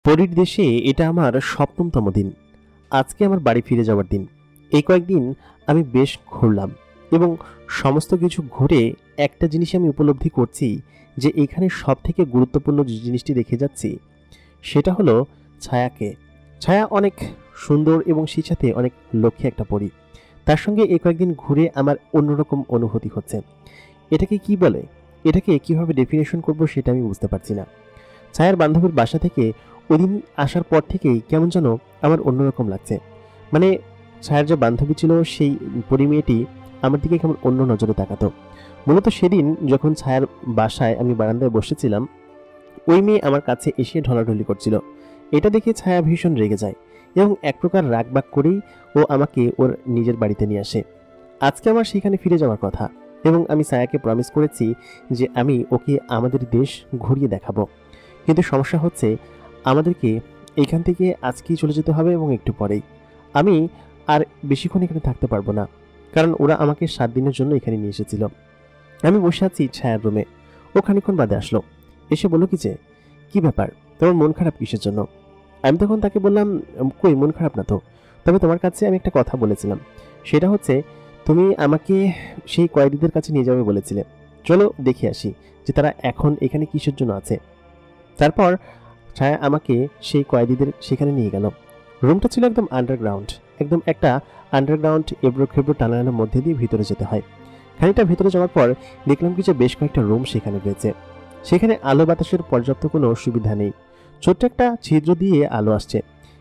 পরীর দেশে এটা আমার সপ্তমতম দিন। আজকে আমার বাড়ি ফিরে যাওয়ার দিন। এই কয়েকদিন আমি বেশ ঘুরলাম এবং সমস্ত কিছু ঘুরে একটা জিনিস আমি উপলব্ধি করছি যে এখানে সবথেকে গুরুত্বপূর্ণ যে জিনিসটি দেখে যাচ্ছি সেটা হলো ছায়াকে। ছায়া অনেক সুন্দর এবং সেই সাথে অনেক লক্ষ্মী একটা পরী। তার সঙ্গে এই কয়েকদিন ঘুরে আমার অন্যরকম অনুভূতি হচ্ছে। এটাকে কি বলে, এটাকে কিভাবে ডেফিনেশন করব সেটা আমি বুঝতে পারছি না। ছায়ার বান্ধবীর বাসা থেকে ওইদিন আসার পর থেকেই কেমন যেন আমার অন্যরকম লাগছে। মানে ছায়ার যে বান্ধবী ছিল সেই পরিমেয়েটি আমার দিকে কেমন অন্য নজরে তাকাতো। মূলত সেদিন যখন ছায়ার বাসায় আমি বারান্দায় বসেছিলাম, ওই মেয়ে আমার কাছে এসে ঢলাঢলি করছিল। এটা দেখে ছায়া ভীষণ রেগে যায় এবং এক প্রকার রাগবাগ করেই ও আমাকে ওর নিজের বাড়িতে নিয়ে আসে। আজকে আমার সেখানে ফিরে যাওয়ার কথা এবং আমি ছায়াকে প্রমিস করেছি যে আমি ওকে আমাদের দেশ ঘুরিয়ে দেখাবো। কিন্তু সমস্যা হচ্ছে আমাদেরকে এইখান থেকে আজকেই চলে যেতে হবে এবং একটু পরেই। আমি আর বেশিক্ষণ এখানে থাকতে পারবো না, কারণ ওরা আমাকে 7 দিনের জন্য এখানে নিয়ে এসেছিল। আমি বসে আছি ছায়ার রুমে। ও খানিকক্ষণ বাদে আসলো, এসে বলল কি যে কি ব্যাপার, তোমার মন খারাপ কিসের জন্য? আমি তখন তাকে বললাম, কই মন খারাপ না তো, তবে তোমার কাছে আমি একটা কথা বলেছিলাম। সেটা হচ্ছে তুমি আমাকে সেই কয়েদিদের কাছে নিয়ে যাবে বলেছিলে। চলো দেখে আসি যে তারা এখন এখানে কিসের জন্য আছে। তারপর ছায়া আমাকে সেই কয়েদিদের সেখানে নিয়ে গেল। রুমটা ছিল একদম আন্ডারগ্রাউন্ড, একদম একটা আন্ডারগ্রাউন্ড এবড়ো খেবড়ো টানানোর মধ্যে দিয়ে ভিতরে যেতে হয়। খানিকটা ভেতরে যাওয়ার পর দেখলাম কি যে বেশ কয়েকটা রুম সেখানে রয়েছে। সেখানে আলো বাতাসের পর্যাপ্ত কোনো সুবিধা নেই। ছোট্ট একটা ছিদ্র দিয়ে আলো আসছে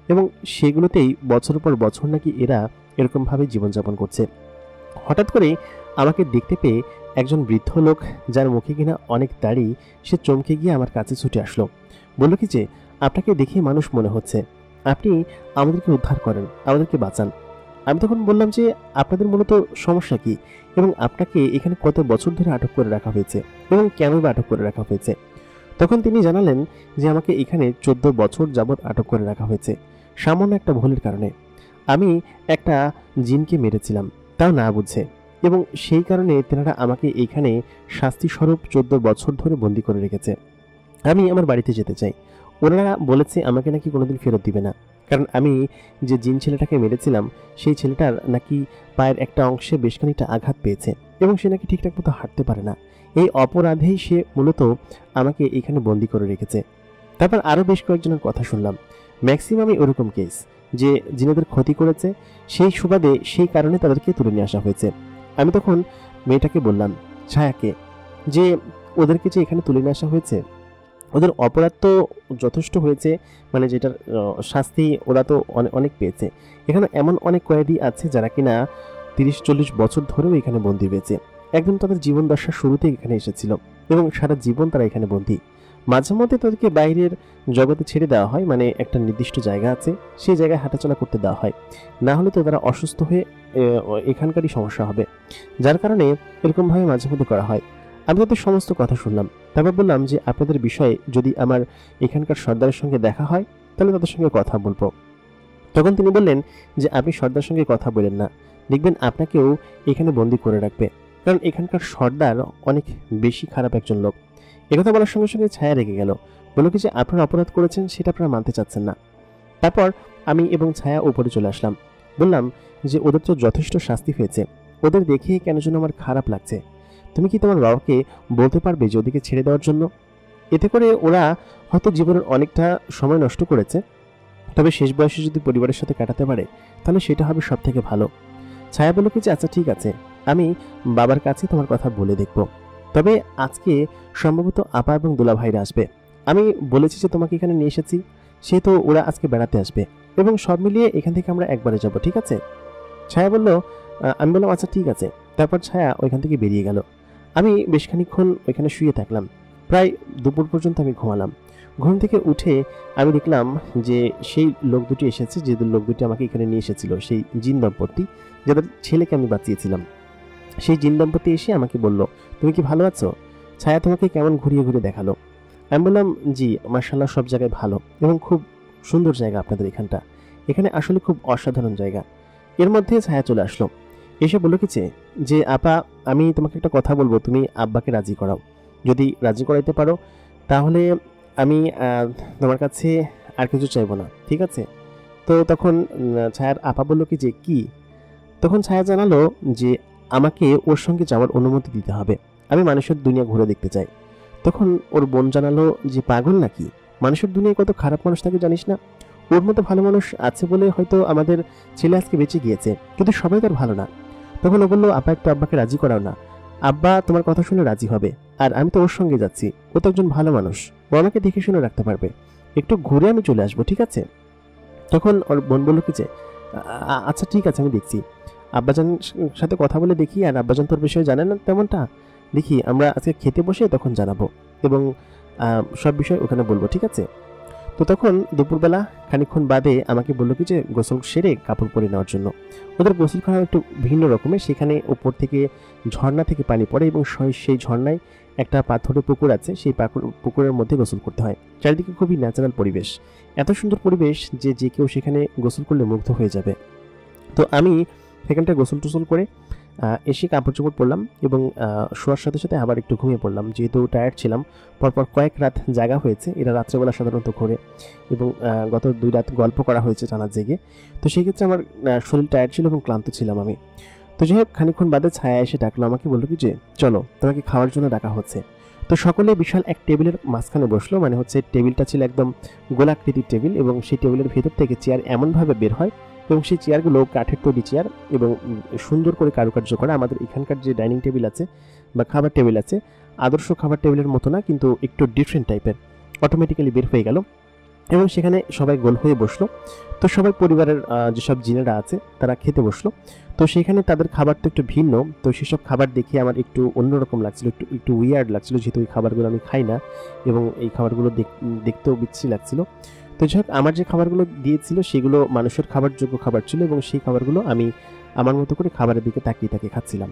এবং সেগুলোতেই বছর পর বছর নাকি এরা এরকমভাবে জীবনযাপন করছে। হঠাৎ করে আমাকে দেখতে পেয়ে একজন বৃদ্ধ লোক, যার মুখে কিনা অনেক দাড়ি, সে চমকে গিয়ে আমার কাছে ছুটে আসলো। বলল কি যে আপনাকে দেখে মানুষ মনে হচ্ছে, আপনি আমাদেরকে উদ্ধার করেন, আমাদেরকে বাঁচান। আমি তখন বললাম যে আপনাদের মূলত সমস্যা কি এবং আপনাকে এখানে কত বছর ধরে আটক করে রাখা হয়েছে এবং কেন বা আটক করে রাখা হয়েছে। তখন তিনি জানালেন যে আমাকে এখানে 14 বছর যাবৎ আটক করে রাখা হয়েছে সামান্য একটা ভুলের কারণে। আমি একটা জিনকে মেরেছিলাম, তাও না বুঝে, এবং সেই কারণে তেনারা আমাকে এখানে শাস্তি স্বরূপ 14 বছর ধরে বন্দি করে রেখেছে। আমি আমার বাড়িতে যেতে চাই। ওনারা বলেছে আমাকে নাকি কোনোদিন ফেরত দিবে না, কারণ আমি যে জিন ছেলেটাকে মেরেছিলাম সেই ছেলেটার নাকি পায়ের একটা অংশে বেশ খানিকটা আঘাত পেয়েছে এবং সে নাকি ঠিকঠাক মতো হাঁটতে পারে না। এই অপরাধেই সে মূলত আমাকে এখানে বন্দি করে রেখেছে। তারপর আরও বেশ কয়েকজনের কথা শুনলাম, ম্যাক্সিমামই ওরকম কেস যে জিনেদের ক্ষতি করেছে, সেই সুবাদে সেই কারণে তাদেরকে তুলে নিয়ে আসা হয়েছে। আমি তখন মেয়েটাকে বললাম, ছায়াকে, যে ওদেরকে যে এখানে তুলে নিয়ে আসা হয়েছে, ওদের অপরাধ তো যথেষ্ট হয়েছে, মানে যেটার শাস্তি ওরা তো অনেক পেয়েছে। এখানে এমন অনেক কয়েদি আছে যারা কিনা 30-40 বছর ধরেও এখানে বন্দি রয়েছে। একদম তাদের জীবন দশার শুরুতেই এখানে এসেছিল এবং সারা জীবন তারা এখানে বন্দি। মাঝে মধ্যে তাদেরকে বাইরের জগতে ছেড়ে দেওয়া হয়, মানে একটা নির্দিষ্ট জায়গা আছে সেই জায়গায় হাঁটাচলা করতে দেওয়া হয়, না হলে তো তারা অসুস্থ হয়ে এখানকারই সমস্যা হবে, যার কারণে এরকমভাবে মাঝে মধ্যে করা হয়। আমি তাদের সমস্ত কথা শুনলাম। তারপর বললাম যে আপনাদের বিষয়ে যদি আমার এখানকার সর্দারের সঙ্গে দেখা হয় তাহলে তাদের সঙ্গে কথা বলবো। তখন তিনি বললেন যে আপনি সর্দার সঙ্গে কথা বলেন না, দেখবেন আপনাকেও এখানে বন্দি করে রাখবে, কারণ এখানকার সর্দার অনেক বেশি খারাপ একজন লোক। একথা বলার সঙ্গে সঙ্গে ছায়া রেগে গেল, বলল কি যে আপনারা অপরাধ করেছেন সেটা আপনারা মানতে চাচ্ছেন না। তারপর আমি এবং ছায়া উপরে চলে আসলাম। বললাম যে ওদের তো যথেষ্ট শাস্তি হয়েছে, ওদের দেখে কেন যেন আমার খারাপ লাগছে। তুমি কি তোমার বাবাকে বলতে পারবে যে ওদিকে ছেড়ে দেওয়ার জন্য? এতে করে ওরা হয়তো জীবনের অনেকটা সময় নষ্ট করেছে, তবে শেষ বয়সে যদি পরিবারের সাথে কাটাতে পারে তাহলে সেটা হবে সব থেকে ভালো। ছায়া বলল কি যে আচ্ছা ঠিক আছে, আমি বাবার কাছে তোমার কথা বলে দেখব। তবে আজকে সম্ভবত আপা এবং দুলা ভাইরা আসবে। আমি বলেছি যে তোমাকে এখানে নিয়ে এসেছি, সেহেতু ওরা আজকে বেড়াতে আসবে এবং সব মিলিয়ে এখান থেকে আমরা একবারে যাব, ঠিক আছে? ছায়া বলল, আমি বললাম আচ্ছা ঠিক আছে। তারপর ছায়া ওইখান থেকে বেরিয়ে গেল। আমি বেশ খানিকক্ষণ ওইখানে শুয়ে থাকলাম, প্রায় দুপুর পর্যন্ত আমি ঘুমালাম। ঘুম থেকে উঠে আমি দেখলাম যে সেই লোক দুটি এসেছে, যে লোক দুটি আমাকে এখানে নিয়ে এসেছিল, সেই জিন দম্পতি যাদের ছেলেকে আমি বাঁচিয়েছিলাম, সেই জিন দম্পতি এসে আমাকে বলল, তুমি কি ভালো আছো? ছায়া তোমাকে কেমন ঘুরিয়ে ঘুরিয়ে দেখালো। আমি বললাম, জি মার্শাল্লাহ, সব জায়গায় ভালো এবং খুব সুন্দর জায়গা আপনাদের এখানটা, এখানে আসলে খুব অসাধারণ জায়গা। এর মধ্যে ছায়া চলে আসলো, এসে বলল কি যে আপা, আমি তোমাকে একটা কথা বলবো, তুমি আব্বাকে রাজি করাও। যদি রাজি করাইতে পারো তাহলে আমি তোমার কাছে আর কিছু চাইবো না, ঠিক আছে? তো তখন ছায়ার আপা বলল কি যে কি? তখন ছায়া জানালো যে আমাকে ওর সঙ্গে যাওয়ার অনুমতি দিতে হবে, আমি মানুষের দুনিয়া ঘুরে দেখতে চাই। তখন ওর বোন জানালো যে পাগল নাকি, মানুষের দুনিয়ায় কত খারাপ মানুষ থাকে জানিস না? ওর মতো ভালো মানুষ আছে বলে হয়তো আমাদের ছেলে আজকে বেঁচে গিয়েছে, কিন্তু সবাই তো আর ভালো না। তখন ও বললো আপা একটু আব্বাকে রাজি করাও না, আব্বা তোমার কথা শুনে রাজি হবে, আর আমি তো ওর সঙ্গে যাচ্ছি, ও তো একজন ভালো মানুষ, ও আমাকে দেখে শুনে রাখতে পারবে, একটু ঘুরে আমি চলে আসবো, ঠিক আছে? তখন ওর বোন বললো কি যে আচ্ছা ঠিক আছে, আমি দেখছি, আব্বাজান সাথে কথা বলে দেখি, আর আব্বাজান তোর বিষয়ে জানে না তেমনটা, দেখি আমরা আজকে খেতে বসে তখন জানাবো, এবং সব বিষয় ওখানে বলবো, ঠিক আছে? তো তখন দুপুরবেলা খানিকক্ষণ বাদে আমাকে বললো কি যে গোসল সেরে কাপড় পরে নেওয়ার জন্য। ওদের গোসলখানা একটু ভিন্ন রকমের, সেখানে উপর থেকে ঝর্ণা থেকে পানি পড়ে, এবং সেই ঝর্ণায় একটা পাথরের পুকুর আছে, সেই পুকুরের মধ্যে গোসল করতে হয়। চারিদিকে খুবই ন্যাচারাল পরিবেশ, এত সুন্দর পরিবেশ যে যে কেউ সেখানে গোসল করলে মুগ্ধ হয়ে যাবে। তো আমি সেখানটা গোসল টোসল করে এসে কাপড় চোপড় পরলাম, এবং শোয়ার সাথে সাথে আবার একটু ঘুমিয়ে পড়লাম, যেহেতু টায়ার্ড ছিলাম। পরপর কয়েক রাত জাগা হয়েছে, এরা রাত্রেবেলা সাধারণত ঘোরে, এবং গত 2 রাত গল্প করা হয়েছে টানা জেগে। তো সেই ক্ষেত্রে আমার শরীর টায়ার্ড ছিল এবং ক্লান্ত ছিলাম আমি। তো যাই হোক, খানিকক্ষণ বাদে ছায়া এসে ডাকলো আমাকে, বললো কি যে চলো তোমাকে খাওয়ার জন্য ডাকা হচ্ছে। তো সকলে বিশাল এক টেবিলের মাঝখানে বসলো, মানে হচ্ছে টেবিলটা ছিল একদম গোলাকৃতির টেবিল, এবং সেই টেবিলের ভেতর থেকে চেয়ার এমনভাবে বের হয়, এবং সেই চেয়ারগুলো কাঠের তৈরি চেয়ার, এবং সুন্দর করে কারুকার্য করা। আমাদের এখানকার যে ডাইনিং টেবিল আছে বা খাবার টেবিল আছে, আদর্শ খাবার টেবিলের মতো না, কিন্তু একটু ডিফারেন্ট টাইপের, অটোমেটিক্যালি বের হয়ে গেল, এবং সেখানে সবাই গোল হয়ে বসলো। তো সবাই পরিবারের যেসব জিনেরা আছে তারা খেতে বসলো। তো সেখানে তাদের খাবার তো একটু ভিন্ন, তো সেসব খাবার দেখে আমার একটু অন্যরকম লাগছিল, একটু একটু উইয়ার্ড লাগছিল, যেহেতু এই খাবারগুলো আমি খাই না, এবং এই খাবারগুলো দেখতেও বিচ্ছিরি লাগছিল। তো যাই হোক, আমার যে খাবারগুলো দিয়েছিল সেগুলো মানুষের খাবার যোগ্য খাবার ছিল, এবং সেই খাবারগুলো আমি আমার মতো করে খাবারের দিকে তাকিয়ে তাকিয়ে খাচ্ছিলাম।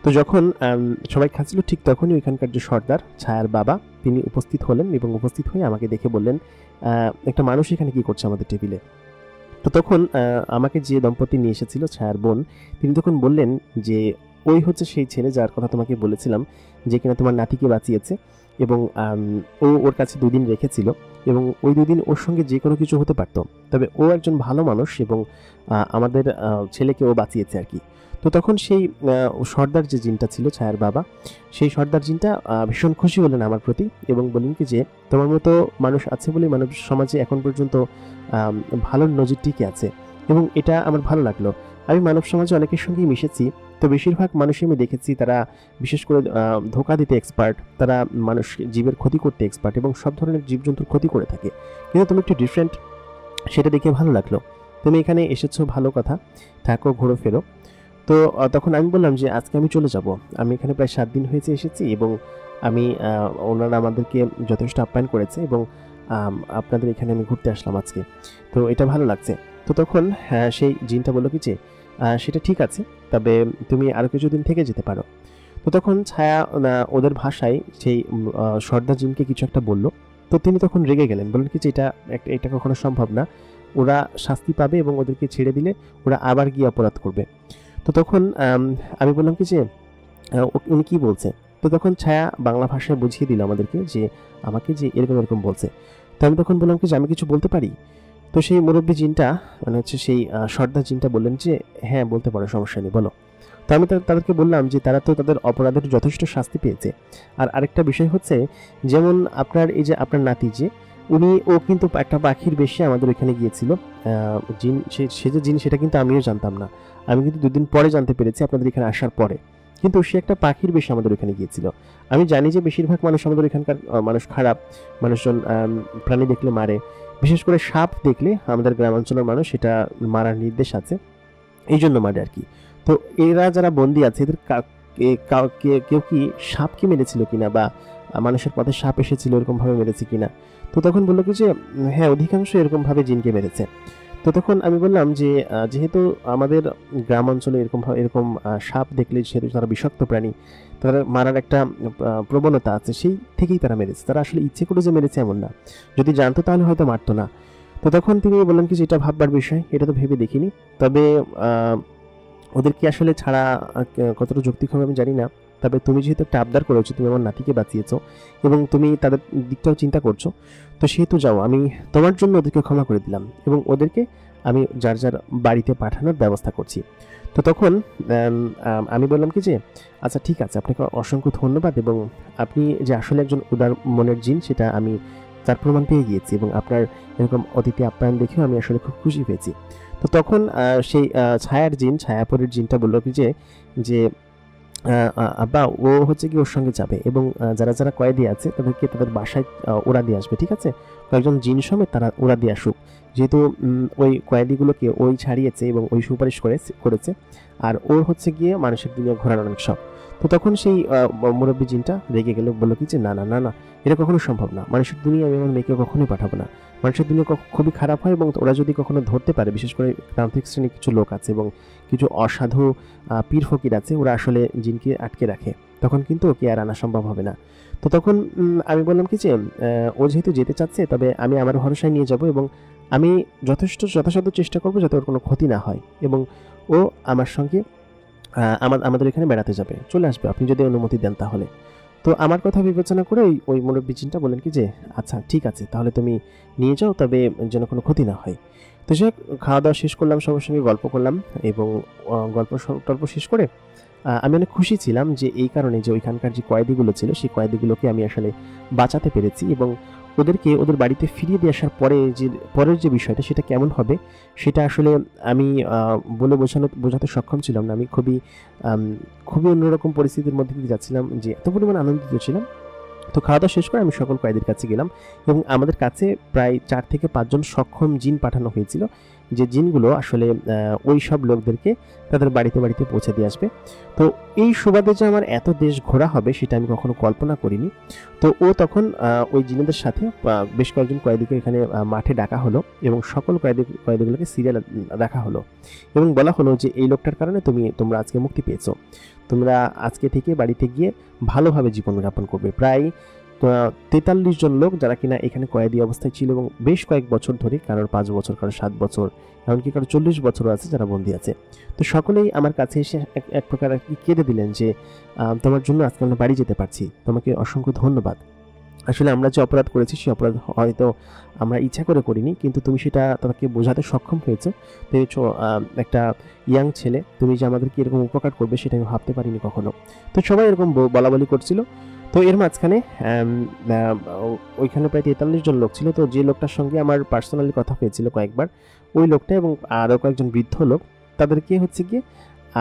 তো যখন সবাই খাচ্ছিল, ঠিক তখনই ওইখানকার যে সর্দার ছায়ার বাবা, তিনি উপস্থিত হলেন, এবং উপস্থিত হয়ে আমাকে দেখে বললেন একটা মানুষ এখানে কি করছে আমাদের টেবিলে। তো তখন আমাকে যে দম্পতি নিয়ে এসেছিল, ছায়ার বোন, তিনি তখন বললেন যে ওই হচ্ছে সেই ছেলে যার কথা তোমাকে বলেছিলাম, যে কিনা তোমার নাতিকে বাঁচিয়েছে, এবং ও ওর কাছে 2 দিন রেখেছিল, এবং ওই 2 দিন ওর সঙ্গে যে কোনো কিছু হতে পারতো, তবে ও একজন ভালো মানুষ, এবং আমাদের ছেলেকে ও বাঁচিয়েছে আর কি। তো তখন সেই সর্দার যে জিনটা ছিল ছায়ার বাবা, সেই সর্দার জিনটা ভীষণ খুশি হলেন আমার প্রতি, এবং বললেন কি যে তোমার মতো মানুষ আছে বলে মানব সমাজে এখন পর্যন্ত ভালো নজির টিকে আছে, এবং এটা আমার ভালো লাগলো। আমি মানব সমাজে অনেকের সঙ্গেই মিশেছি, তো বেশিরভাগ মানুষই আমি দেখেছি তারা বিশেষ করে ধোঁকা দিতে এক্সপার্ট, তারা মানুষ জীবের ক্ষতি করতে এক্সপার্ট, এবং সব ধরনের জীবজন্তুর ক্ষতি করে থাকে, কিন্তু তুমি একটু ডিফারেন্ট, সেটা দেখে ভালো লাগলো। তুমি এখানে এসেছো, ভালো কথা, থাকো, ঘুরো ফেরো। তো তখন আমি বললাম যে আজকে আমি চলে যাব, আমি এখানে প্রায় 7 দিন হয়েছে এসেছি, এবং আমি ওনারা আমাদেরকে যথেষ্ট আপ্যায়ন করেছে, এবং আপনাদের এখানে আমি ঘুরতে আসলাম আজকে, তো এটা ভালো লাগছে। তো তখন সেই জিনটা বললো কি যে সেটা ঠিক আছে, তবে তুমি আরও কিছুদিন থেকে যেতে পারো। তো তখন ছায়া ওদের ভাষায় সেই সর্দার জিনকে কিছু একটা বলল। তো তিনি তখন রেগে গেলেন, বললেন কি যে এটা কখনো সম্ভব না, ওরা শাস্তি পাবে, এবং ওদেরকে ছেড়ে দিলে ওরা আবার গিয়ে অপরাধ করবে। তো তখন আমি বললাম কি যে উনি কি বলছে। তো তখন ছায়া বাংলা ভাষায় বুঝিয়ে দিল আমাদেরকে যে আমাকে যে এরকম এরকম বলছে। তো আমি তখন বললাম কি যে আমি কিছু বলতে পারি। তো সেই মুরব্বী জিনটা, মানে হচ্ছে সেই সর্দার জিনটা বললেন যে হ্যাঁ বলতে পারো, সমস্যা নেই, বলো। তো আমি তাদেরকে বললাম যে তারা তো তাদের অপরাধের যথেষ্ট শাস্তি পেয়েছে, আর আরেকটা বিষয় হচ্ছে, যেমন আপনার এই যে আপনার নাতি যে ও কিন্তু একটা পাখির বেশি আমাদের ওইখানে গিয়েছিল, জিন, সে যে জিন সেটা কিন্তু আমিও জানতাম না, আমি কিন্তু 2 দিন পরে জানতে পেরেছি আপনাদের এখানে আসার পরে, কিন্তু সে একটা পাখির বেশি আমাদের ওখানে গিয়েছিল। আমি জানি যে বেশিরভাগ মানুষ আমাদের এখানকার মানুষ খারাপ, মানুষজন প্রাণী দেখলে মারে, বিশেষ করে সাপ দেখলে আমাদের গ্রামাঞ্চলের মানুষ সেটা মারার নির্দেশ আছে, এই জন্য মারে আর কি। তো এরা যারা বন্দি আছে, এদের কেউ কি সাপকে মেরেছিল কিনা, বা মানুষের পথে সাপ এসেছিল এরকম ভাবে মেরেছে কিনা। তো তখন বললো কি যে হ্যাঁ অধিকাংশ এরকম ভাবে জিনকে মেরেছে। তো তখন আমি বললাম যে যেহেতু আমাদের গ্রাম অঞ্চলে এরকম সাপ দেখলে সেহেতু তারা বিষাক্ত প্রাণী, তারা মারার একটা প্রবণতা আছে, সেই থেকেই তারা মেরেছে, তারা আসলে ইচ্ছে করে যে মেরেছে এমন না, যদি জানতো তাহলে হয়তো মারতো না। তো তখন তিনি বললেন কি যে এটা ভাববার বিষয়, এটা তো ভেবে দেখিনি, তবে ওদেরকে আসলে ছাড়া কতটা যৌক্তিক হবে আমি জানি না, তবে তুমি যেহেতু একটা আবদার করেছো, তুমি আমার নাতিকে বাঁচিয়েছো এবং তুমি তাদের দিকটাও চিন্তা করছো, তো সেহেতু যাও, আমি তোমার জন্য ওদেরকে ক্ষমা করে দিলাম এবং ওদেরকে আমি যার যার বাড়িতে পাঠানোর ব্যবস্থা করছি। তো তখন আমি বললাম কি যে আচ্ছা ঠিক আছে, আপনাকে অসংখ্য ধন্যবাদ এবং আপনি যে আসলে একজন উদার মনের জিন সেটা আমি তার প্রমাণ পেয়ে গিয়েছি এবং আপনার এরকম অতিথি আপ্যায়ন দেখেও আমি আসলে খুব খুশি পেয়েছি। তো তখন সেই ছায়ার জিন, ছায়াপরের জিনটা বললো কি যে যে আব্বা ও হচ্ছে কি ওর সঙ্গে যাবে এবং যারা যারা কয়েদি আছে তাদেরকে তাদের বাসায় ওরা দিয়ে আসবে, ঠিক আছে, কয়েকজন জিন সমেত তারা ওরা দিয়ে আসুক, যেহেতু ওই কয়েদিগুলোকে ওই ছাড়িয়েছে এবং ওই সুপারিশ করেছে আর ওর হচ্ছে গিয়ে মানুষের দুনিয়া ঘোরার অনেক শখ। তো তখন সেই মুরব্বী জিনটা রেগে গেল, বললো কি যে না না না না, এটা কখনো সম্ভব না, মানুষের দুনিয়া আমি আমার মেয়েকে কখনোই পাঠাবো না, মানুষের দুনিয়া খুবই খারাপ হয় এবং ওরা যদি কখনো ধরতে পারে, বিশেষ করে তান্ত্রিক শ্রেণীর কিছু লোক আছে এবং কিছু অসাধু পীর ফকির আছে, ওরা আসলে জিনকে আটকে রাখে, তখন কিন্তু ওকে আর আনা সম্ভব হবে না। তো তখন আমি বললাম কি যে ও যেহেতু যেতে চাচ্ছে তবে আমি আমার ভরসায় নিয়ে যাব এবং আমি যথাসাধ্য চেষ্টা করবো যাতে ওর কোনো ক্ষতি না হয় এবং ও আমার সঙ্গে আমাদের এখানে বেড়াতে যাবে, চলে আসবে আপনি যদি অনুমতি দেন তাহলে। তো আমার কথা বিবেচনা করে ওই মুরব্বী জিনটা বলেন কি যে আচ্ছা ঠিক আছে, তাহলে তুমি নিয়ে যাও, তবে যেন কোনো ক্ষতি না হয়। তো সে খাওয়া দাওয়া শেষ করলাম, সবার সঙ্গে গল্প করলাম এবং টল্প শেষ করে আমি অনেক খুশি ছিলাম যে এই কারণে যে ওইখানকার যে কয়েদিগুলো ছিল সেই কয়েদিগুলোকে আমি আসলে বাঁচাতে পেরেছি এবং ওদেরকে ওদের বাড়িতে ফিরিয়ে দিয়ে আসার পরের যে বিষয়টা সেটা কেমন হবে সেটা আসলে আমি বলে বোঝাতে সক্ষম ছিলাম না। আমি খুবই অন্যরকম পরিস্থিতির মধ্যে দিয়ে যাচ্ছিলাম যে এত পরিমাণ আনন্দিত ছিলাম। তো খাওয়া দাওয়া শেষ করে আমি সকল কয়েদির কাছে গেলাম এবং আমাদের কাছে প্রায় 4 থেকে 5 জন সক্ষম জিন পাঠানো হয়েছিল, যে জিনগুলো আসলে ওই সব লোকদেরকে তাদের বাড়িতে বাড়িতে পৌঁছে দিয়ে আসবে। তো এই সুবাদে যে আমার এত দেশ ঘোরা হবে সেটা আমি কখনো কল্পনা করিনি। তো ও তখন ওই জিনেদের সাথে বেশ কয়েকজন কয়েদিকে এখানে মাঠে ডাকা হলো এবং সকল কয়েদিগুলোকে সিরিয়াল রাখা হলো এবং বলা হলো যে এই লোকটার কারণে তোমরা আজকে মুক্তি পেয়েছো, তোমরা আজকে থেকে বাড়িতে গিয়ে ভালোভাবে জীবনযাপন করবে। প্রায় 43 জন লোক যারা কিনা এখানে কয়েদি অবস্থায় ছিল এবং বেশ কয়েক বছর ধরে, কারোর 5 বছর, কারোর 7 বছর, এমনকি কারোর 40 বছরও আছে যারা বন্দী আছে। তো সকলেই আমার কাছে এসে এক প্রকার কেঁদে দিলেন যে তোমার জন্য আজকে আমরা বাড়ি যেতে পারছি, তোমাকে অসংখ্য ধন্যবাদ। আসলে আমরা যে অপরাধ করেছি সেই অপরাধ হয়তো আমরা ইচ্ছা করে করিনি, কিন্তু তুমি সেটা তাদেরকে বোঝাতে সক্ষম পেরেছো। একটা ইয়াং ছেলে, তুমি যে আমাদেরকে এরকম উপকার করবে সেটা আমি ভাবতে পারিনি কখনো। তো সবাই এরকম বলাবলি করছিল। তো এর মাঝখানে ওইখানে প্রায় 43 জন লোক ছিল। তো যে লোকটার সঙ্গে আমার পার্সোনালি কথা হয়েছিল কয়েকবার, ওই লোকটা এবং আরও কয়েকজন বৃদ্ধ লোক, তাদেরকে হচ্ছে গিয়ে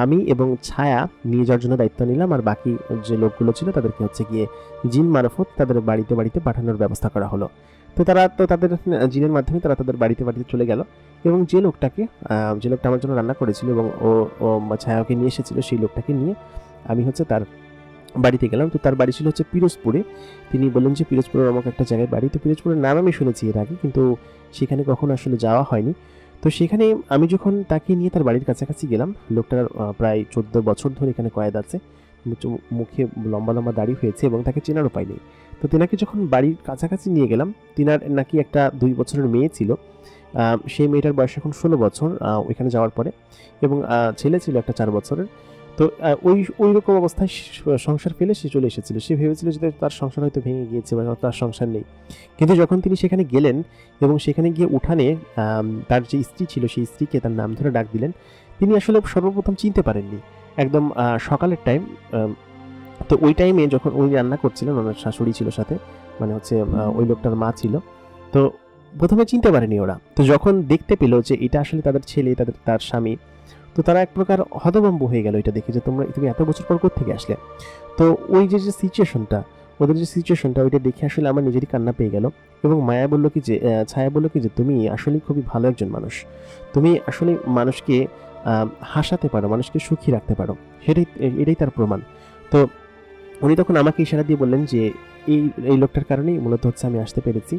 আমি এবং ছায়া নিয়ে যাওয়ার জন্য দায়িত্ব নিলাম, আর বাকি যে লোকগুলো ছিল তাদেরকে হচ্ছে গিয়ে জিন মারফত তাদের বাড়িতে বাড়িতে পাঠানোর ব্যবস্থা করা হলো। তো তারা তাদের জিনের মাধ্যমে তারা তাদের বাড়িতে বাড়িতে চলে গেল এবং যে লোকটা আমার জন্য রান্না করেছিল এবং ও ছায়াকে নিয়ে এসেছিল, সেই লোকটাকে নিয়ে আমি হচ্ছে তার বাড়িতে গেলাম। তো তার বাড়ি ছিল হচ্ছে পিরোজপুরে। তিনি বললেন যে পিরোজপুরের আমাকে একটা জায়গায় বাড়ি। তো পিরোজপুরের নাম আমি শুনেছি এর আগে, কিন্তু সেখানে কখনো আসলে যাওয়া হয়নি। তো সেখানে আমি যখন তাকে নিয়ে তার বাড়ির কাছাকাছি গেলাম, লোকটার প্রায় 14 বছর ধরে এখানে কয়েদ আছে, মুখে লম্বা লম্বা দাড়ি হয়েছে এবং তাকে চেনারও পাইনি। তো তেনাকে যখন বাড়ির কাছাকাছি নিয়ে গেলাম, তিনার নাকি একটা 2 বছরের মেয়ে ছিল, সেই মেয়েটার বয়স এখন 16 বছর ওইখানে যাওয়ার পরে, এবং ছেলে ছিল একটা 4 বছরের। তো ওই রকম অবস্থায় সংসার ফেলে সে চলে এসেছিল। সে ভেবেছিল যে তার সংসার হয়তো ভেঙে গিয়েছে বা তার সংসার নেই, কিন্তু যখন তিনি সেখানে গেলেন এবং সেখানে গিয়ে উঠানে তার যে স্ত্রী ছিল সেই স্ত্রীকে তার নাম ধরে ডাক দিলেন, তিনি আসলে সর্বপ্রথম চিনতে পারেননি। একদম সকালের টাইম। তো ওই টাইমে যখন উনি রান্না করছিলেন, ওনার শাশুড়ি ছিল সাথে, মানে হচ্ছে ওই লোকটার মা ছিল। তো প্রথমে চিনতে পারেনি ওরা। তো যখন দেখতে পেল যে এটা আসলে তাদের ছেলে, তার স্বামী, তো তারা এক প্রকার হতভম্ব হয়ে গেল এটা দেখে যে তুমি এত বছর পর কোত্থেকে আসলে। তো ওই যে সিচুয়েশনটা, ওদের যে সিচুয়েশনটা, ওইটা দেখে আসলে আমার নিজেরই কান্না পেয়ে গেল। এবং ছায়া বললো কি যে তুমি আসলে খুবই ভালো একজন মানুষ, তুমি আসলে মানুষকে হাসাতে পারো, মানুষকে সুখী রাখতে পারো, এটাই তার প্রমাণ। তো উনি তখন আমাকে ইশারা দিয়ে বললেন যে এই লোকটার কারণেই মূলত হচ্ছে আমি আসতে পেরেছি,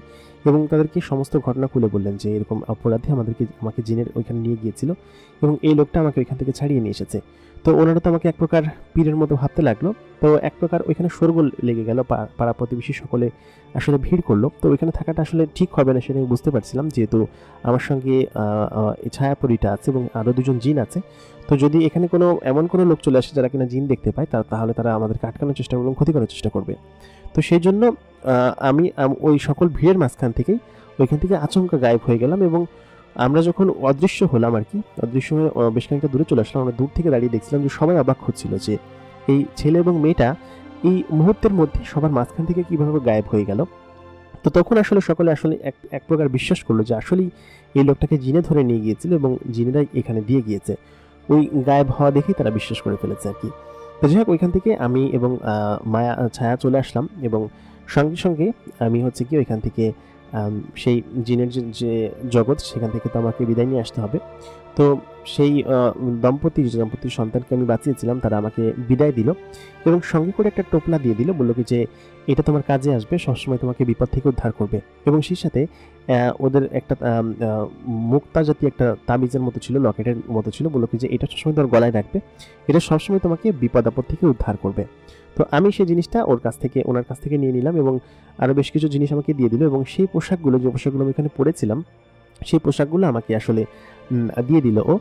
এবং তাদেরকে সমস্ত ঘটনা খুলে বললেন যে এরকম অপরাধী আমাকে জিনের ওইখানে নিয়ে গিয়েছিল এবং এই লোকটা আমাকে ওইখান থেকে ছাড়িয়ে নিয়ে এসেছে। তো ওনারা তো আমাকে এক প্রকার পীরের মতো ভাবতে লাগলো। তো এক প্রকার ওইখানে শোরগোল লেগে গেল, পাড়া প্রতিবেশী সকলে আসলে ভিড় করলো। তো ওইখানে থাকাটা আসলে ঠিক হবে না সেটা আমি বুঝতে পারছিলাম, যেহেতু আমার সঙ্গে ছায়াপরীটা আছে এবং আরও দুজন জিন আছে। তো যদি এখানে এমন কোনো লোক চলে আসে যারা কিনা জিন দেখতে পায়, তাহলে তারা আমাদেরকে আটকানোর চেষ্টা করবে এবং ক্ষতি করার চেষ্টা করবে। তো সেই জন্য আমি ওই সকল ভিড়ের মাঝখান থেকেই ওইখান থেকে আচমকা গায়েব হয়ে গেলাম। এবং আমরা যখন অদৃশ্য হলাম আর কি, অদৃশ্য হয়ে বেশ খানিকটা দূরে চলে আসলাম, আমরা দূর থেকে দাঁড়িয়ে দেখছিলাম যে সবাই অবাক হচ্ছিল যে এই ছেলে এবং মেয়েটা এই মুহূর্তের মধ্যে সবার মাঝখান থেকে কীভাবে গায়েব হয়ে গেল। তো তখন আসলে সকলে আসলে এক প্রকার বিশ্বাস করলো যে আসলেই এই লোকটাকে জিনে ধরে নিয়ে গিয়েছিল এবং জিনেরাই এখানে দিয়ে গিয়েছে। ওই গায়েব হওয়া দেখেই তারা বিশ্বাস করে ফেলেছে আর কি। তো যাই হোক, ওইখান থেকে আমি এবং ছায়া চলে আসলাম এবং সঙ্গে সঙ্গে আমি হচ্ছে কি ওইখান থেকে সেই জিনের যে জগৎ, সেখান থেকে তো আমাকে বিদায় নিয়ে আসতে হবে। তো সেই দম্পতির সন্তানকে আমি বাঁচিয়েছিলাম, তারা আমাকে বিদায় দিল এবং সঙ্গে করে একটা টোপলা দিয়ে দিল, বললো কি যে এটা তোমার কাজে আসবে, সবসময় তোমাকে বিপদ থেকে উদ্ধার করবে। এবং সেই সাথে ওদের একটা মুক্তা জাতীয় একটা তাবিজের মতো ছিল, লকেটের মতো ছিল, বললো কি যে এটা সবসময় তোমার গলায় রাখবে, এটা সবসময় তোমাকে বিপদ আপদ থেকে উদ্ধার করবে। তো আমি সেই জিনিসটা ওনার কাছ থেকে নিয়ে নিলাম এবং আরও বেশ কিছু জিনিস আমাকে দিয়ে দিল। এবং সেই পোশাকগুলো আমি এখানে পরেছিলাম, সেই পোশাকগুলো আমাকে আসলে দিয়ে দিল ও।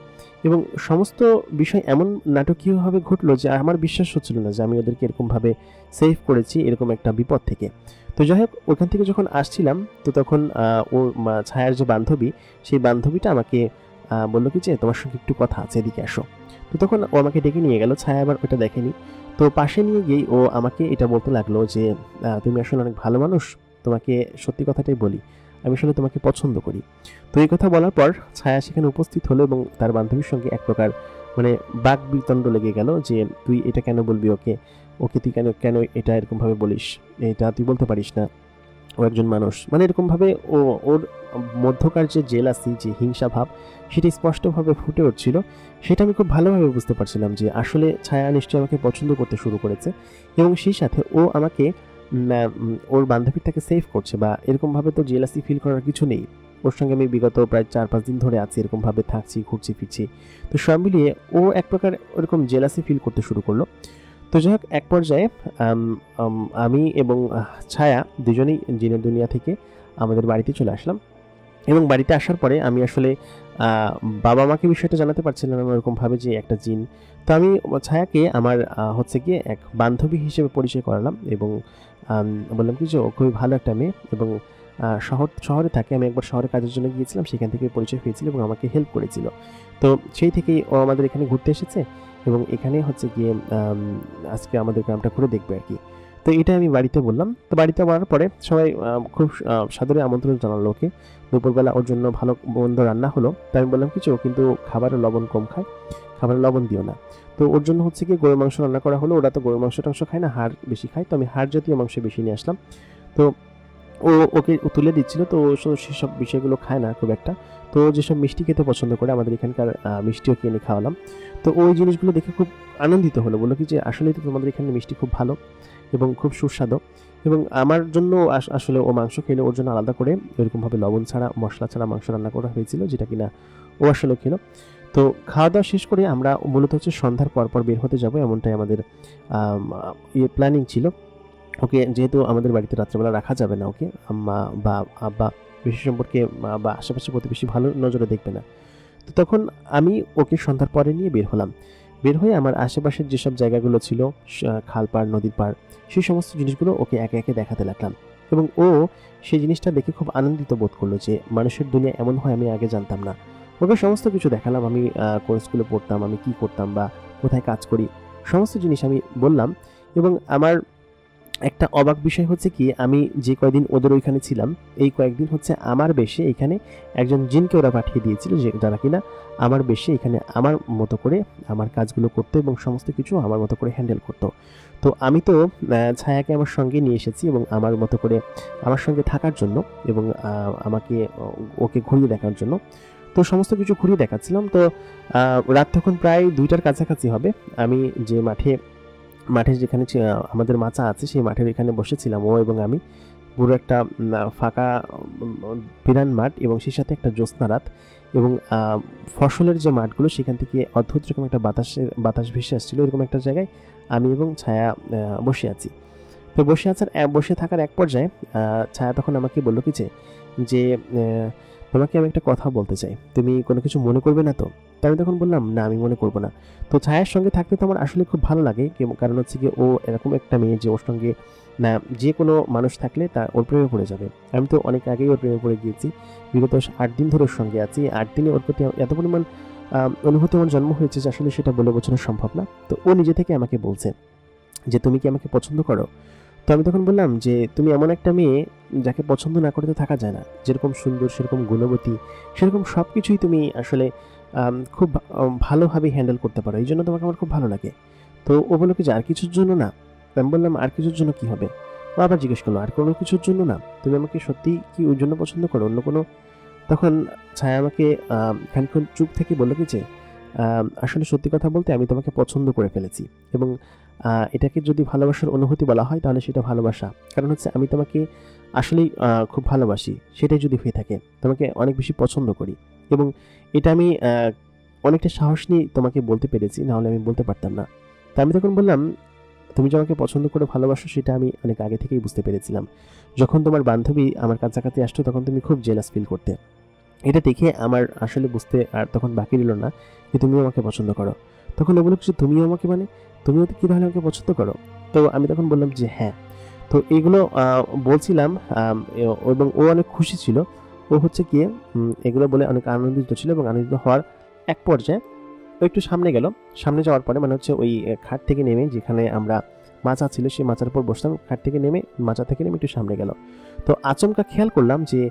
এবং সমস্ত বিষয় এমন নাটকীয়ভাবে ঘটলো যে আমার বিশ্বাস হচ্ছিল না যে আমি ওদেরকে এরকমভাবে সেভ করেছি এরকম একটা বিপদ থেকে। তো যাই হোক, ওখান থেকে যখন আসছিলাম তো তখন ও ছায়ার যে বান্ধবী, সেই বান্ধবীটা আমাকে বললো কি যে তোমার সঙ্গে একটু কথা আছে, এদিকে আসো। তো তখন ও আমাকে ডেকে নিয়ে গেল, ছায়া আবার ওটা দেখেনি। তো পাশে নিয়ে গিয়েই ও আমাকে এটা বলতে লাগলো যে তুমি আসলে অনেক ভালো মানুষ, তোমাকে সত্যি কথাটাই বলি, আমি আসলে তোমাকে পছন্দ করি। তো এই কথা বলার পর ছায়া সেখানে উপস্থিত হলো এবং তার বান্ধবীর সঙ্গে এক প্রকার মানে বাক বিতণ্ড লেগে গেল যে তুই এটা কেন বলবি ওকে, তুই কেন কেন এটা এরকমভাবে বলিস, এটা তুই বলতে পারিস না, ও একজন মানুষ, মানে এরকমভাবে ওর মধ্যকার যে জেলাসি, যে হিংসা ভাব, সেটা স্পষ্টভাবে ফুটে উঠছিল। সেটা আমি খুব ভালোভাবে বুঝতে পারছিলাম যে আসলে ছায়া নিশ্চয়ই আমাকে পছন্দ করতে শুরু করেছে এবং সেই সাথে ও আমাকে ওর বান্ধবীর থেকে সেভ করছে, বা এরকমভাবে তো জেলাসি ফিল করার কিছু নেই। ওর সঙ্গে আমি বিগত প্রায় 4-5 দিন ধরে আছি, এরকমভাবে থাকছি, ঘুরছি ফিরছি। তো সব মিলিয়ে ও এক প্রকার ওরকম জেলাসি ফিল করতে শুরু করলো। তো যাই হোক, এক পর্যায়ে আমি এবং ছায়া দুজনেই জিনের দুনিয়া থেকে আমাদের বাড়িতে চলে আসলাম। এবং বাড়িতে আসার পরে আমি আসলে বাবা মাকে বিষয়টা জানাতে পারছিলাম না ওরকমভাবে যে একটা জিন। তো আমি ছায়াকে আমার হচ্ছে গিয়ে এক বান্ধবী হিসেবে পরিচয় করালাম এবং বললাম কি যে ও খুবই ভালো একটা মেয়ে এবং শহরে থাকে। আমি একবার শহরে কাজের জন্য গিয়েছিলাম, সেখান থেকে পরিচয় পেয়েছিল এবং আমাকে হেল্প করেছিল। তো সেই থেকেই ও আমাদের এখানে ঘুরতে এসেছে এবং এখানে হচ্ছে গিয়ে আজকে আমাদের গ্রামটা ঘুরে দেখবে আর কি। তো এটা আমি বাড়িতে বললাম। তো বাড়িতে বলার পরে সবাই খুব সাদরে আমন্ত্রণ জানালো ওকে। দুপুরবেলা ওর জন্য ভালো মন্দ রান্না হলো। তো আমি বললাম কিছু, কিন্তু খাবারে লবণ কম খায়, খাবারে লবণ দিও না। তো ওর জন্য হচ্ছে কি গরুর মাংস রান্না করা হলো। ওরা তো গরুর মাংস টাংস খায় না, হাড় বেশি খায়, তো আমি হাড় জাতীয় মাংস বেশি নিয়ে আসলাম। তো ওকে তুলে দিচ্ছিল, তো সেসব বিষয়গুলো খায় না খুব একটা। তো যেসব মিষ্টি খেতে পছন্দ করে, আমাদের এখানকার মিষ্টিও কিনে খাওয়ালাম। তো ওই জিনিসগুলো দেখে খুব আনন্দিত হলো, বললো কি যে আসলেই তো তোমাদের এখানে মিষ্টি খুব ভালো এবং খুব সুস্বাদু। এবং আমার জন্য আসলে ও মাংস খেলে ওর জন্য আলাদা করে এরকমভাবে লবণ ছাড়া, মশলা ছাড়া মাংস রান্না করা হয়েছিল, যেটা কিনা ও আসলে খেলো। তো খাওয়া দাওয়া শেষ করে আমরা মূলত হচ্ছে সন্ধ্যার পর বের হতে যাব, এমনটাই আমাদের প্ল্যানিং ছিল। ওকে যেহেতু আমাদের বাড়িতে রাত্রেবেলা রাখা যাবে না, ওকে আম্মা বা আব্বা বেশি সম্পর্কে বা আশেপাশে প্রতিবেশী ভালো নজরে দেখবে না। তো তখন আমি ওকে সন্ধ্যার পরে নিয়ে বের হলাম। বের হয়ে আমার আশেপাশের যেসব জায়গাগুলো ছিল, খাল পাড়, নদীর পাড়, সেই সমস্ত জিনিসগুলো ওকে একে একে দেখাতে লাগলাম। এবং ও সেই জিনিসটা দেখে খুব আনন্দিত বোধ করলো যে মানুষের দুনিয়া এমন হয়, আমি আগে জানতাম না। ওকে সমস্ত কিছু দেখালাম, আমি কোন স্কুলে পড়তাম, আমি কি করতাম বা কোথায় কাজ করি, সমস্ত জিনিস আমি বললাম। এবং আমার একটা অবাক বিষয় হচ্ছে কি, আমি যে কয়েকদিন ওদের ওইখানে ছিলাম, এই কয়েকদিন হচ্ছে আমার বেশে এখানে একজন জিনকে ওরা পাঠিয়ে দিয়েছিল, যে যারা কিনা আমার বেশে এখানে আমার মতো করে আমার কাজগুলো করতো এবং সমস্ত কিছু আমার মতো করে হ্যান্ডেল করতো। তো আমি তো ছায়াকে আমার সঙ্গে নিয়ে এসেছি এবং আমার মতো করে আমার সঙ্গে থাকার জন্য এবং আমাকে ওকে ঘুরিয়ে দেখার জন্য। তো সমস্ত কিছু ঘুরিয়ে দেখাচ্ছিলাম। তো রাত তখন প্রায় 2টার কাছাকাছি হবে। আমি যে মাঠে যেখানে আমাদের মাচা আছে, সেই মাঠের এখানে বসেছিলাম ও এবং আমি। পুরো একটা ফাঁকা বিরান মাঠ এবং সেই সাথে একটা জ্যোৎস্না রাত এবং ফসলের যে মাঠগুলো সেখান থেকে অদ্ভুত রকম একটা বাতাস ভেসে আসছিল। এরকম একটা জায়গায় আমি এবং ছায়া বসে আছি। তো বসে থাকার এক পর্যায়ে ছায়া তখন আমাকে বলল কি যে তোমাকে আমি একটা কথা বলতে চাই, তুমি কোনো কিছু মনে করবে না তো? তো আমি তখন বললাম, না আমি মনে করবো না। তো ছায়ার সঙ্গে থাকতে তো আমার আসলে খুব ভালো লাগে, কারণ হচ্ছে কি ও এরকম একটা মেয়ে যে ওর সঙ্গে না যে কোনো মানুষ থাকলে তা ওর প্রেমে পড়ে যাবে। আমি তো অনেক আগেই ওর প্রেমে পড়ে গিয়েছি, বিগত 8 দিন ধরে ওর সঙ্গে আছি। 8 দিনে ওর প্রতি এত পরিমাণ অনুভূতি আমার জন্ম হয়েছে যে আসলে সেটা বলে বোঝানো সম্ভব না। তো ও নিজে থেকে আমাকে বলছে যে তুমি কি আমাকে পছন্দ করো? তো আমি তখন বললাম যে তুমি এমন একটা মেয়ে যাকে পছন্দ না করে তো থাকা যায় না, যেরকম সুন্দর, সেরকম গুণবতী, সেরকম সব কিছুই তুমি আসলে খুব ভালোভাবে হ্যান্ডেল করতে পারো, এই জন্য তোমাকে আমার খুব ভালো লাগে। তো ও বললো কি যে আর কিছুর জন্য না? আমি বললাম আর কিছুর জন্য কি হবে? ও আবার জিজ্ঞেস করলো আর কোনো কিছুর জন্য না? তুমি আমাকে সত্যি কি ওই জন্য পছন্দ করো, অন্য কোনো? তখন ছায়া আমাকে খানিকক্ষণ চুপ থেকে বললো কি যে আসলে সত্যি কথা বলতে আমি তোমাকে পছন্দ করে ফেলেছি এবং এটাকে যদি ভালোবাসার অনুভূতি বলা হয় তাহলে সেটা ভালোবাসা। কারণ হচ্ছে আমি তোমাকে আসলেই খুব ভালোবাসি, সেটাই যদি হয়ে থাকে, তোমাকে অনেক বেশি পছন্দ করি এবং এটা আমি অনেকটা সাহস নিয়ে তোমাকে বলতে পেরেছি, নাহলে আমি বলতে পারতাম না। তা আমি তখন বললাম, তুমি যে আমাকে পছন্দ করে ভালোবাসো সেটা আমি অনেক আগে থেকেই বুঝতে পেরেছিলাম। যখন তোমার বান্ধবী আমার কাছাকাছি আসতো তখন তুমি খুব জেলাস ফিল করতে। এটা দেখে আমার আসলে বুঝতে আর তখন বাকি রইল না যে তুমিও আমাকে পছন্দ করো। তখন ও বলল যে তুমিও আমাকে, মানে তুমিও কি তাহলে আমাকে পছন্দ করো? তো আমি তখন বললাম যে হ্যাঁ। তো এইগুলো বলছিলাম এবং ও অনেক খুশি ছিল। ও হচ্ছে গিয়ে এগুলো বলে অনেক আনন্দিত ছিল এবং আনন্দিত হওয়ার এক পর্যায়ে ও একটু সামনে গেল। সামনে যাওয়ার পরে মানে হচ্ছে ওই খাট থেকে নেমে, যেখানে আমরা মাচা ছিল সেই মাচার উপর বসলাম, খাট থেকে নেমে মাচা থেকে নেমে একটু সামনে গেল। তো আচমকা খেয়াল করলাম যে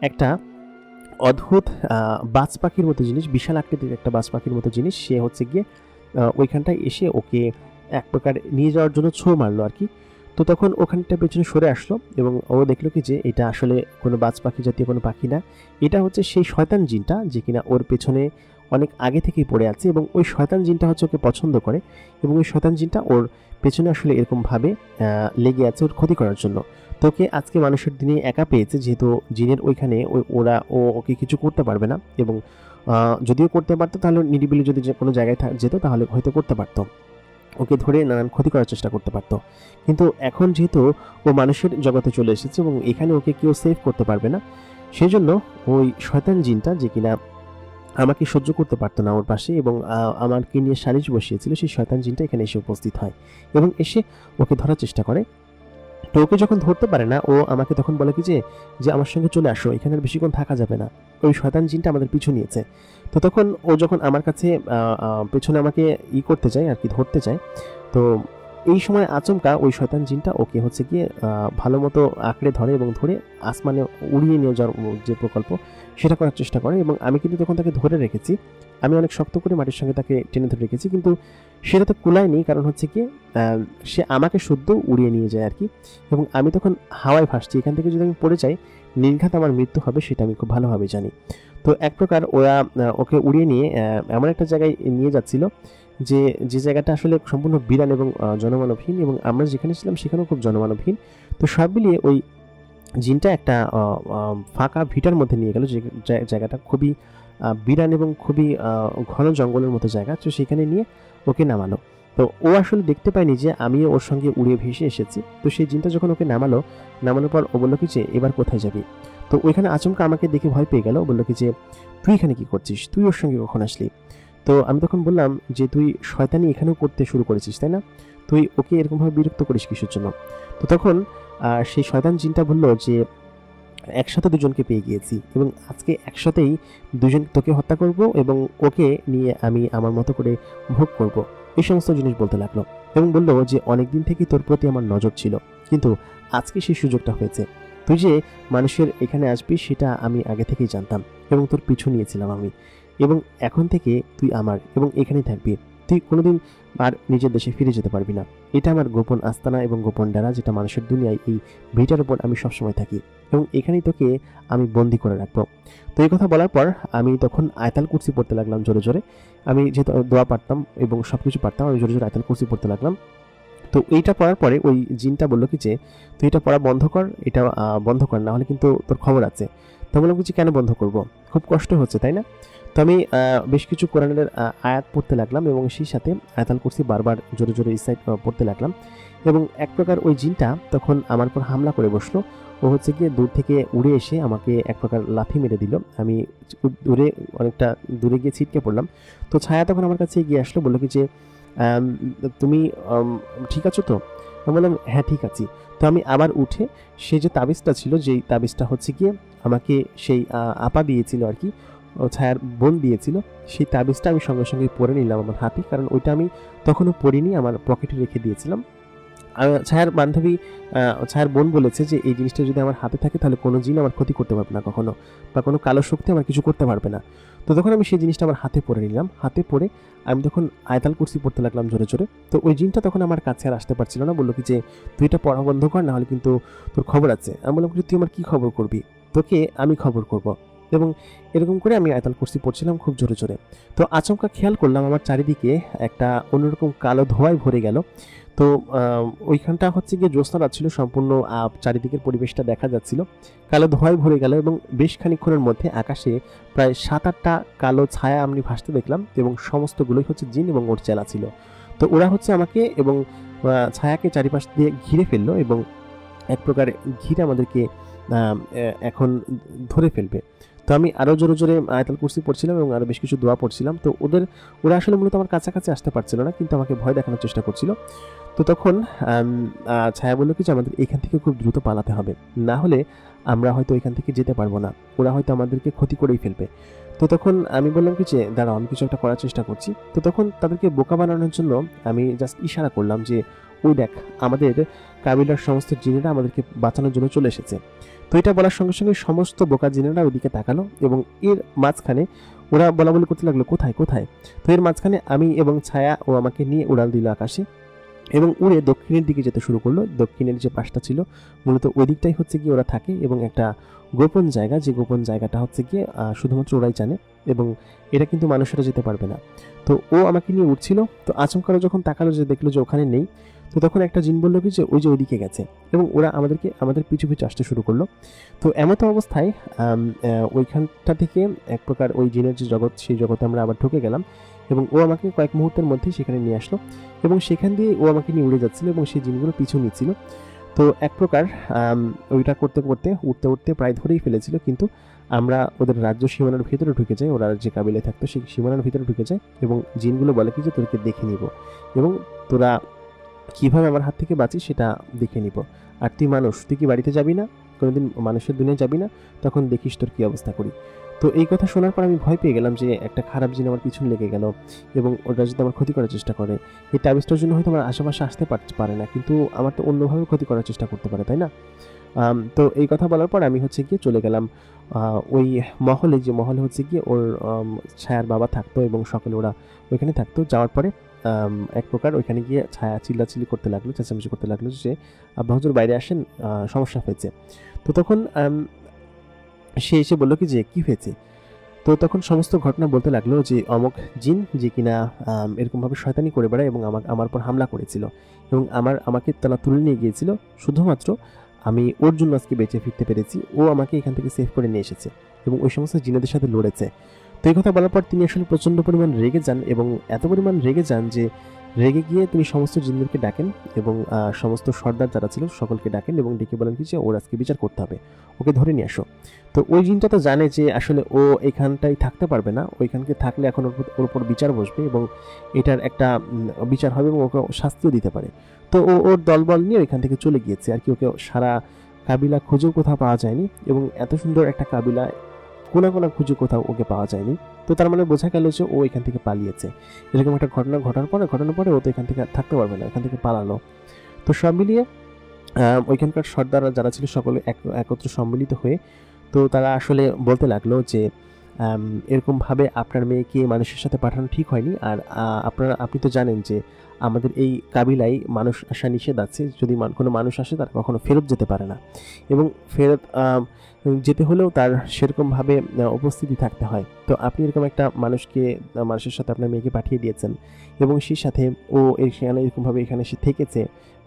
একটা অদ্ভুত বাজ পাখির মতো জিনিস, বিশাল আকৃতির একটা বাজ পাখির মতো জিনিস, সে হচ্ছে গিয়ে ওইখানটায় এসে ওকে এক প্রকার নিয়ে যাওয়ার জন্য ছোঁ মারলো আর কি। তো তখন ওখানটা পেছনে সরে আসলো এবং ও দেখলো কি যে এটা আসলে কোনো বাজ পাখি জাতীয় কোনো পাখি না, এটা হচ্ছে সেই শয়তান জিনটা যে কিনা ওর পেছনে অনেক আগে থেকেই পড়ে আছে এবং ওই শয়তান জিনটা হচ্ছে ওকে পছন্দ করে এবং ওই শয়তান জিনটা ওর পেছনে আসলে এরকমভাবে লেগে আছে ওর ক্ষতি করার জন্য। তোকে আজকে মানুষের দিনে একা পেয়েছে, যেহেতু জিনের ওইখানে ওকে কিছু করতে পারবে না এবং যদিও করতে পারতো তাহলে নিরিবিলি যদি যে কোনো জায়গায় যেত তাহলে হয়তো করতে পারতো, ওকে ধরে নানান ক্ষতি করার চেষ্টা করতে পারতো। কিন্তু এখন যেহেতু ও মানুষের জগতে চলে এসেছে এবং এখানে ওকে কেউ সেভ করতে পারবে না, সেই জন্য ওই শয়তান জিনটা যে কিনা আমাকে সহ্য করতে পারতো না ওর পাশে এবং আমাকে নিয়ে সালিশ বসিয়েছিল, সেই শয়তান জিনটা এখানে এসে উপস্থিত হয় এবং এসে ওকে ধরার চেষ্টা করে। তো ওকে যখন ধরতে পারে না, ও আমাকে তখন বলে কি যে আমার সঙ্গে চলে আসো, এখানে আর বেশিক্ষণ থাকা যাবে না, ওই শয়তান জিনটা আমাদের পিছু নিয়েছে। তো তখন ও যখন আমার কাছে পেছনে আমাকে করতে চায় আর কি, ধরতে চায়, তো এই সময় আচমকা ওই শয়তান জিনটা ওকে হচ্ছে গিয়ে ভালো মতো আঁকড়ে ধরে এবং ধরে আসমানে উড়িয়ে নিয়ে যাওয়ার যে প্রকল্প সেটা করার চেষ্টা করে এবং আমি কিন্তু তখন তাকে ধরে রেখেছি, আমি অনেক শক্ত করে মাটির সঙ্গে তাকে টেনে ধরে রেখেছি, কিন্তু সেটা তো কুলায়নি, কারণ হচ্ছে কি সে আমাকে শুদ্ধ উড়িয়ে নিয়ে যায় আর কি এবং আমি তখন হাওয়ায় ভাসছি। এখান থেকে যদি আমি পড়ে যাই নির্ঘাত আমার মৃত্যু হবে, সেটা আমি খুব ভালোভাবে জানি। তো এক প্রকার ওরা ওকে উড়িয়ে নিয়ে এমন একটা জায়গায় নিয়ে যাচ্ছিল যে জায়গাটা আসলে সম্পূর্ণ বিরান এবং জনমানবহীন এবং আমরা যেখানে ছিলাম সেখানেও খুব জনমানবহীন। তো সব মিলিয়ে ওই জিনটা একটা ফাঁকা ভিটার মধ্যে নিয়ে গেল, যে জায়গাটা খুবই বিরান এবং খুবই ঘন জঙ্গলের মতো জায়গা। তো সেখানে নিয়ে ওকে নামালো। তো ও আসলে দেখতে পায়নি যে আমিও ওর সঙ্গে উড়ে ভেসে এসেছি। তো সেই জিনটা যখন ওকে নামানোর পর ও বললো কি যে এবার কোথায় যাবি? তো ওইখানে আচমকা আমাকে দেখে ভয় পেয়ে গেল, বললো কি যে তুই এখানে কি করছিস, তুই ওর সঙ্গে কখন আসলি? তো আমি তখন বললাম যে তুই শয়তানি এখানেও করতে শুরু করেছিস তাই না, তুই ওকে এরকমভাবে বিরক্ত করিস কিসের জন্য? তো তখন সেই শয়তান জিনটা বলল যে একসাথে দুজনকে পেয়ে গিয়েছি এবং আজকে একসাথেই দুজন তোকে হত্যা করব এবং ওকে নিয়ে আমি আমার মতো করে ভোগ করব, এই সমস্ত জিনিস বলতে লাগলো এবং বললো যে অনেকদিন থেকেই তোর প্রতি আমার নজর ছিল, কিন্তু আজকে সেই সুযোগটা হয়েছে। তুই যে মানুষের এখানে আসবি সেটা আমি আগে থেকেই জানতাম এবং তোর পিছু নিয়েছিলাম আমি, এবং এখন থেকে তুই আমার এবং এখানেই থাকবি, তুই কোনোদিন আর নিজের দেশে ফিরে যেতে পারবি না। এটা আমার গোপন আস্তানা এবং গোপন ডেরা, যেটা মানুষের দুনিয়ায় এই ভিটার উপর আমি সবসময় থাকি এবং এখানেই তোকে আমি বন্দি করে রাখবো। তো এই কথা বলার পর আমি তখন আয়াতুল কুরসি পড়তে লাগলাম জোরে জোরে। আমি যেহেতু দোয়া পারতাম এবং সব কিছু পারতাম, আমি জোরে জোরে আয়াতুল কুরসি পড়তে লাগলাম। তো এইটা পড়ার পরে ওই জিনটা বললো কি যে তুই এটা পড়া বন্ধ কর, এটা বন্ধ কর, না হলে কিন্তু তোর খবর আছে। তো বললাম কি যে কেন বন্ধ করব, খুব কষ্ট হচ্ছে তাই না। তো আমি বেশ কিছু কোরআনের আয়াত পড়তে লাগলাম এবং সেই সাথে আয়াতুল কুরসি বারবার জোরে জোরে ইসাইড পড়তে লাগলাম। এবং এক প্রকার ওই জিনটা তখন আমার উপর হামলা করে বসলো। ও হচ্ছে গিয়ে দূর থেকে উড়ে এসে আমাকে এক প্রকার লাথি মেরে দিল। আমি দূরে অনেকটা দূরে গিয়ে ছিটকে পড়লাম। তো ছায়া তখন আমার কাছে এগিয়ে আসলো, বললো কি যে তুমি ঠিক আছো তো? আমি বললাম হ্যাঁ ঠিক আছি। তো আমি আবার উঠে সেই যে তাবিজটা ছিল, যেই তাবিজটা হচ্ছে গিয়ে আমাকে সেই আপা দিয়েছিল আর কি, ছায়ার বোন দিয়েছিল, সেই তাবিজটা আমি সঙ্গে সঙ্গে পরে নিলাম আমার হাতে, কারণ ওইটা আমি তখনও পরিনি, আমার পকেটে রেখে দিয়েছিলাম। ছায়ার বান্ধবী ছায়ার বোন বলেছে যে এই জিনিসটা যদি আমার হাতে থাকে তাহলে কোনো জিন আমার ক্ষতি করতে পারবে না কখনো, বা কোনো কালো শক্তি আমার কিছু করতে পারবে না। তো তখন আমি সেই জিনিসটা আমার হাতে পরে নিলাম। হাতে পরে আমি তখন আয়াতুল কুরসি পড়তে লাগলাম জোরে জোরে। তো ওই জিনটা তখন আমার কাছে আর আসতে পারছিল না, বললো কি যে তুই এটা পড়া বন্ধ কর, না হলে কিন্তু তোর খবর আছে। আমি বললাম তুই আমার কি খবর করবি, তোকে আমি খবর করব। এবং এরকম করে আমি আয়াতুল কুরসি পড়ছিলাম খুব জোরে জোরে। তো আচমকা খেয়াল করলাম আমার চারিদিকে একটা অন্যরকম কালো ধোঁয়ায় ভরে গেল। তো ওইখানটা হচ্ছে গিয়ে জ্যোৎস্না রাত ছিল, সম্পূর্ণ চারিদিকের পরিবেশটা দেখা যাচ্ছিল, কালো ধোঁয়ায় ভরে গেল এবং বেশ খানিকক্ষণের মধ্যে আকাশে প্রায় 7-8টা কালো ছায়া আমি ভাসতে দেখলাম এবং সমস্তগুলোই হচ্ছে জিন এবং ওর চেলা ছিল। তো ওরা হচ্ছে আমাকে এবং ছায়াকে চারিপাশ দিয়ে ঘিরে ফেললো এবং এক প্রকার ঘিরে আমাদেরকে এখন ধরে ফেলবে। তো আমি আরও জোরে জোরে আয়াতুল কুরসি পড়ছিলাম এবং আরও বেশ কিছু দোয়া পড়ছিলাম। তো ওরা আসলে মূলত আমার কাছাকাছি আসতে পারছিল না, কিন্তু আমাকে ভয় দেখানোর চেষ্টা করছিল। তো তখন ছায়া বললো কি যে আমাদের এখান থেকে খুব দ্রুত পালাতে হবে, না হলে আমরা হয়তো এখান থেকে যেতে পারবো না, ওরা হয়তো আমাদেরকে ক্ষতি করেই ফেলবে। তো তখন আমি বললাম কি যে দাঁড়াও, আমি কিছু একটা করার চেষ্টা করছি। তো তখন তাদেরকে বোকা বানানোর জন্য আমি জাস্ট ইশারা করলাম যে ওই দেখ, আমাদের কাবিলার সমস্ত জিনেরা আমাদেরকে বাঁচানোর জন্য চলে এসেছে। তো এটা বলার সঙ্গে সঙ্গে সমস্ত বোকা জিনেরা ওইদিকে তাকালো এবং এর মাঝখানে ওরা বলা বলি করতে লাগলো কোথায় কোথায়। তো এর মাঝখানে আমি এবং ছায়া ও আমাকে নিয়ে উড়াল দিল আকাশে এবং উড়ে দক্ষিণের দিকে যেতে শুরু করলো। দক্ষিণের যে পাশটা ছিল মূলত ওই দিকটাই হচ্ছে গিয়ে ওরা থাকে এবং একটা গোপন জায়গা, যে গোপন জায়গাটা হচ্ছে গিয়ে শুধুমাত্র ওরাই জানে এবং এটা কিন্তু মানুষেরা যেতে পারবে না। তো ও আমাকে নিয়ে উঠছিল। তো আচমকা যখন তাকালো, যে দেখলো যে ওখানে নেই, তো তখন একটা জিন বললো কি যে ওই যে ওইদিকে গেছে এবং ওরা আমাদের পিছু পিছু আসতে শুরু করলো। তো এমতো অবস্থায় ওইখানটা থেকে এক প্রকার ওই জিনের যে জগৎ, সেই জগতে আমরা আবার ঢুকে গেলাম এবং ও আমাকে কয়েক মুহূর্তের মধ্যে সেখানে নিয়ে আসলো এবং সেখান দিয়ে ও আমাকে নিয়ে উড়ে যাচ্ছিল এবং সেই জিনগুলো পিছু নিচ্ছিল। তো এক প্রকার ওইটা করতে করতে উঠতে উঠতে প্রায় ধরেই ফেলেছিল, কিন্তু আমরা ওদের রাজ্য সীমানার ভিতরে ঢুকে যাই, ওরা যে কাবিলায় থাকতো সেই সীমানার ভিতরে ঢুকে যায় এবং জিনগুলো বলে কি যে তোদেরকে দেখে নিব এবং তোরা কিভাবে আমার হাত থেকে বাঁচিস সেটা দেখে নিব। আর তুই মানুষ, তুই কি বাড়িতে যাবি না, কোনোদিন মানুষের দুনিয়ায় যাবি না, তখন দেখিস তোর কি অবস্থা করি। তো এই কথা শোনার পর আমি ভয় পেয়ে গেলাম যে একটা খারাপ জিন আমার পিছনে লেগে গেল এবং ওটা যদি আমার ক্ষতি করার চেষ্টা করে, এই তাবিজটার জন্য হয়তো আমার আশেপাশে আসতে পারে না, কিন্তু আমার তো অন্যভাবে ক্ষতি করার চেষ্টা করতে পারে, তাই না। তো এই কথা বলার পর আমি হচ্ছে গিয়ে চলে গেলাম ওই মহলে, যে মহলে হচ্ছে গিয়ে ওর ছায়ার বাবা থাকতো এবং সকলে ওরা ওইখানে থাকতো। যাওয়ার পরে এক প্রকার ওইখানে গিয়ে ছায়া চিল্লাচিল্লি করতে লাগলো, চেঁচামেচি করতে লাগলো যে আব্বা হুজুর বাইরে আসেন, সমস্যা হয়েছে। তো তখন সে এসে বললো কি যে কি হয়েছে। তো তখন সমস্ত ঘটনা বলতে লাগলো যে অমুক জিন যে কিনা এরকমভাবে শয়তানি করে বেড়ায় এবং আমার উপর হামলা করেছিল এবং আমাকে তারা তুলে নিয়ে গিয়েছিল, শুধুমাত্র আমি ওর জন্য আজকে বেঁচে ফিরতে পেরেছি, ও আমাকে এখান থেকে সেভ করে নিয়ে এসেছে এবং ওই সমস্ত জিনেদের সাথে লড়েছে। তো এই কথা বলার পর তিনি আসলে প্রচণ্ড পরিমাণ রেগে যান এবং এত পরিমাণ রেগে যান যে রেগে গিয়ে তিনি সমস্ত জিনদেরকে ডাকেন এবং সমস্ত সর্দার যারা ছিল সকলকে ডাকেন এবং ডেকে বলেন কি যে ওর আজকে বিচার করতে হবে, ওকে ধরে নিয়ে আসো। তো ওই জিনটা তো জানে যে আসলে ও এখানটাই থাকতে পারবে না, ওইখানকে থাকলে এখন ওর উপর বিচার বসবে এবং এটার একটা বিচার হবে এবং ওকে শাস্তিও দিতে পারে। তো ওর দলবল নিয়ে ওইখান থেকে চলে গিয়েছে আর কি, ওকে সারা কাবিলা খুঁজেও কোথাও পাওয়া যায়নি এবং এত সুন্দর একটা কাবিলা কোনা কোনা খুঁজে কোথাও ওকে পাওয়া যায়নি। তো তার মানে বোঝা গেল যে ও এখান থেকে পালিয়েছে। এরকম একটা ঘটনার পরে ও তো এখান থেকে থাকতে পারবে না, এখান থেকে পালালো। তো সব মিলিয়ে ওইখানকার সর্দাররা যারা ছিল সকলে একত্র সম্মিলিত হয়ে তো তারা আসলে বলতে লাগলো যে এরকমভাবে আপনার মেয়েকে মানুষের সাথে পাঠানো ঠিক হয়নি। আর আপনি তো জানেন যে আমাদের এই কাবিলায় মানুষ আসা নিষেধ আছে। যদি কোনো মানুষ আসে তার কখনো ফেরত যেতে পারে না, এবং ফেরত যেতে হলেও তার সেরকমভাবে উপস্থিতি থাকতে হয়। তো আপনি এরকম একটা মানুষের সাথে আপনার মেয়েকে পাঠিয়ে দিয়েছেন, এবং সেই সাথে ও সেখানে এরকমভাবে এখানে এসে থেকেছে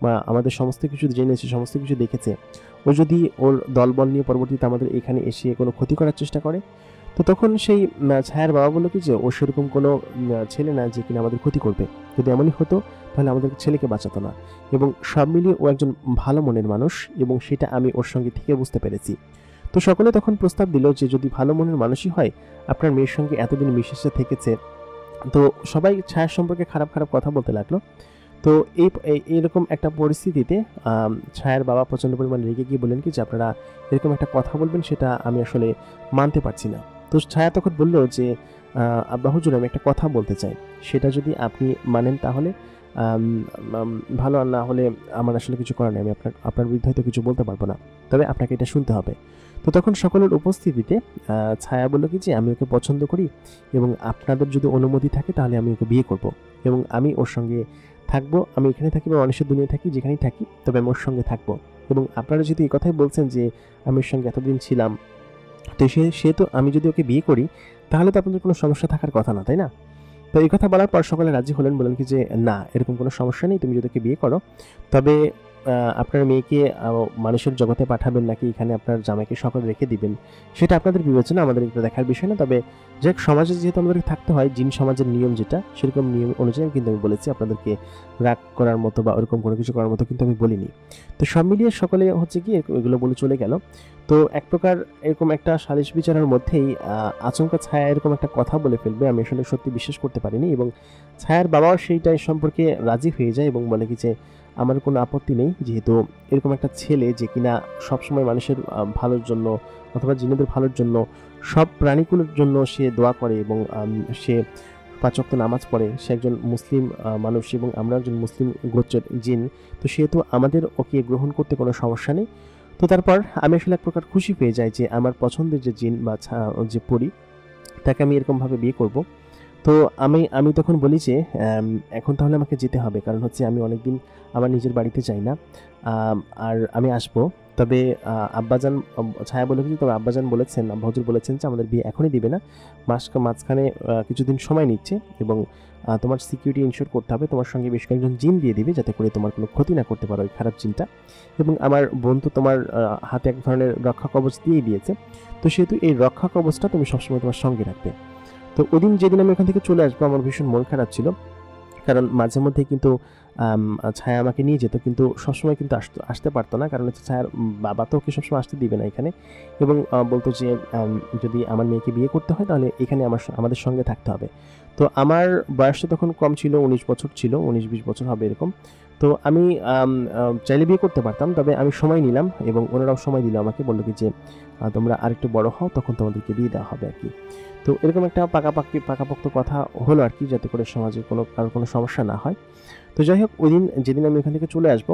বা আমাদের সমস্ত কিছু জেনেছে, সমস্ত কিছু দেখেছে। ও যদি ওর দলবল নিয়ে পরবর্তীতে আমাদের এখানে এসে কোনো ক্ষতি করার চেষ্টা করে, তো তখন সেই ছায়ার বাবা বললো কি যে ও সেরকম কোনো ছেলে না যে কিনা আমাদের ক্ষতি করবে। যদি এমনই হতো তাহলে আমাদের ছেলেকে বাঁচাতো না। এবং সব মিলিয়ে ও একজন ভালো মনের মানুষ, এবং সেটা আমি ওর সঙ্গে থেকে বুঝতে পেরেছি। তো সকলে তখন প্রস্তাব দিল যে যদি ভালো মনের মানুষই হয়, আপনার মেয়ের সঙ্গে এতদিন মিশেছে থেকেছে, তো সবাই ছায়ার সম্পর্কে খারাপ খারাপ কথা বলতে লাগলো। তো এইরকম একটা পরিস্থিতিতে ছায়ার বাবা প্রচণ্ড পরিমাণে রেগে গিয়ে বললেন কি যে আপনারা এরকম একটা কথা বলবেন সেটা আমি আসলে মানতে পারছি না। তো ছায়া তখন বলল যে আব্বা হুজুর, আমি একটা কথা বলতে চাই, সেটা যদি আপনি মানেন তাহলে ভালো, আর না হলে আমার আসলে কিছু করার নেই। আমি আপনার বিরুদ্ধে হয়তো কিছু বলতে পারবো না, তবে আপনাকে এটা শুনতে হবে। তো তখন সকলের উপস্থিতিতে ছায়া বলল কি যে আমি ওকে পছন্দ করি, এবং আপনাদের যদি অনুমতি থাকে তাহলে আমি ওকে বিয়ে করব, এবং আমি ওর সঙ্গে থাকবো। আমি এখানে থাকি বা মানুষের দুনিয়ায় থাকি, যেখানেই থাকি, তবে আমি ওর সঙ্গে থাকবো। এবং আপনারা যদি এই কথাই বলছেন যে আমি ওর সঙ্গে এতদিন ছিলাম, তো সেহেতু আমি যদি ওকে বিয়ে করি তাহলে তো আপনাদের কোনো সমস্যা থাকার কথা না, তাই না? তো এই কথা বলার পর সকলে রাজি হলেন, বলেন কি যে না, এরকম কোনো সমস্যা নেই, তুমি যদি ওকে বিয়ে করো, তবে আপনার মেয়েকে মানুষের জগতে পাঠাবেন নাকি এখানে আপনার জামাইকে সকলে রেখে দিবেন, সেটা আপনাদের বিবেচনা, আমাদের এটা দেখার বিষয় না। তবে যে সমাজে যেহেতু আমাদেরকে থাকতে হয়, জিন সমাজের নিয়ম যেটা, সেরকম নিয়ম অনুযায়ী কিন্তু আমি বলেছি, আপনাদেরকে রাগ করার মতো বা ওরকম কোনো কিছু করার মতো কিন্তু আমি বলিনি। তো সব মিলিয়ে সকলে হচ্ছে কি এগুলো বলে চলে গেল। তো এক প্রকার এরকম একটা সালিশ বিচারের মধ্যেই আচমকা ছায়া এরকম একটা কথা বলে ফেলবে, আমি আসলে সত্যি বিশ্বাস করতে পারিনি। এবং ছায়ার বাবাও সেইটাই সম্পর্কে রাজি হয়ে যায় এবং বলে কি যে আমার কোনো আপত্তি নেই, যেহেতু এরকম একটা ছেলে যে কিনা সবসময় মানুষের ভালোর জন্য অথবা জিনেদের ভালোর জন্য, সব প্রাণীকুলের জন্য সে দোয়া করে, এবং সে 5 ওয়াক্ত নামাজ পড়ে, সে একজন মুসলিম মানুষ, এবং আমরা একজন মুসলিম গোত্রের জিন। তো সেহেতু আমাদের ওকে গ্রহণ করতে কোনো সমস্যা নেই। তো তারপর আমি আসলে এক প্রকার খুশি পেয়ে যাই যে আমার পছন্দের যে জিন বা যে পরি, তাকে আমি এরকমভাবে বিয়ে করব। তো আমি তখন বলি যে এখন তাহলে আমাকে যেতে হবে, কারণ হচ্ছে আমি অনেকদিন আমার নিজের বাড়িতে যাই না, আর আমি আসবো। তবে আব্বাজান, ছায়া বলে কিছু, তবে আব্বাজান বলেছেন, আব্বা হুজুর বলেছেন যে আমাদের বিয়ে এখনই দিবে না, মাঝখানে কিছুদিন সময় নিচ্ছে, এবং তোমার সিকিউরিটি ইনশিওর করতে হবে, তোমার সঙ্গে বেশ কয়েকজন জিন দিয়ে দিবে যাতে করে তোমার কোনো ক্ষতি না করতে পারো ওই খারাপ জিনটা। এবং আমার বোন তো তোমার হাতে এক ধরনের রক্ষা কবচ দিয়েই দিয়েছে, তো সেহেতু এই রক্ষা কবচটা তুমি সবসময় তোমার সঙ্গে রাখবে। তো ওদিন যেদিন আমি ওখান থেকে চলে আসবো, আমার ভীষণ মন খারাপ ছিল, কারণ মাঝে মধ্যে কিন্তু ছায়া আমাকে নিয়ে যেত, কিন্তু সবসময় কিন্তু আসতে পারতো না, কারণ হচ্ছে ছায়ার বাবা তো ওকে সবসময় আসতে দিবে না এখানে, এবং বলতো যে যদি আমার মেয়েকে বিয়ে করতে হয় তাহলে এখানে আমাদের সঙ্গে থাকতে হবে। তো আমার বয়সটা তখন কম ছিল, 19 বছর ছিল, 19-20 বছর হবে এরকম। তো আমি চাইলে বিয়ে করতে পারতাম, তবে আমি সময় নিলাম, এবং ওনারাও সময় দিল আমাকে, বললো কি যে তোমরা আরেকটু বড় হও, তখন তোমাদেরকে বিয়ে দেওয়া হবে আর কি। তো এরকম একটা পাকাপোক্ত কথা হলো আর কি, যাতে করে সমাজে কারোর কোনো সমস্যা না হয়। তো যাই হোক, ওই দিন যেদিন আমি ওখান থেকে চলে আসবো,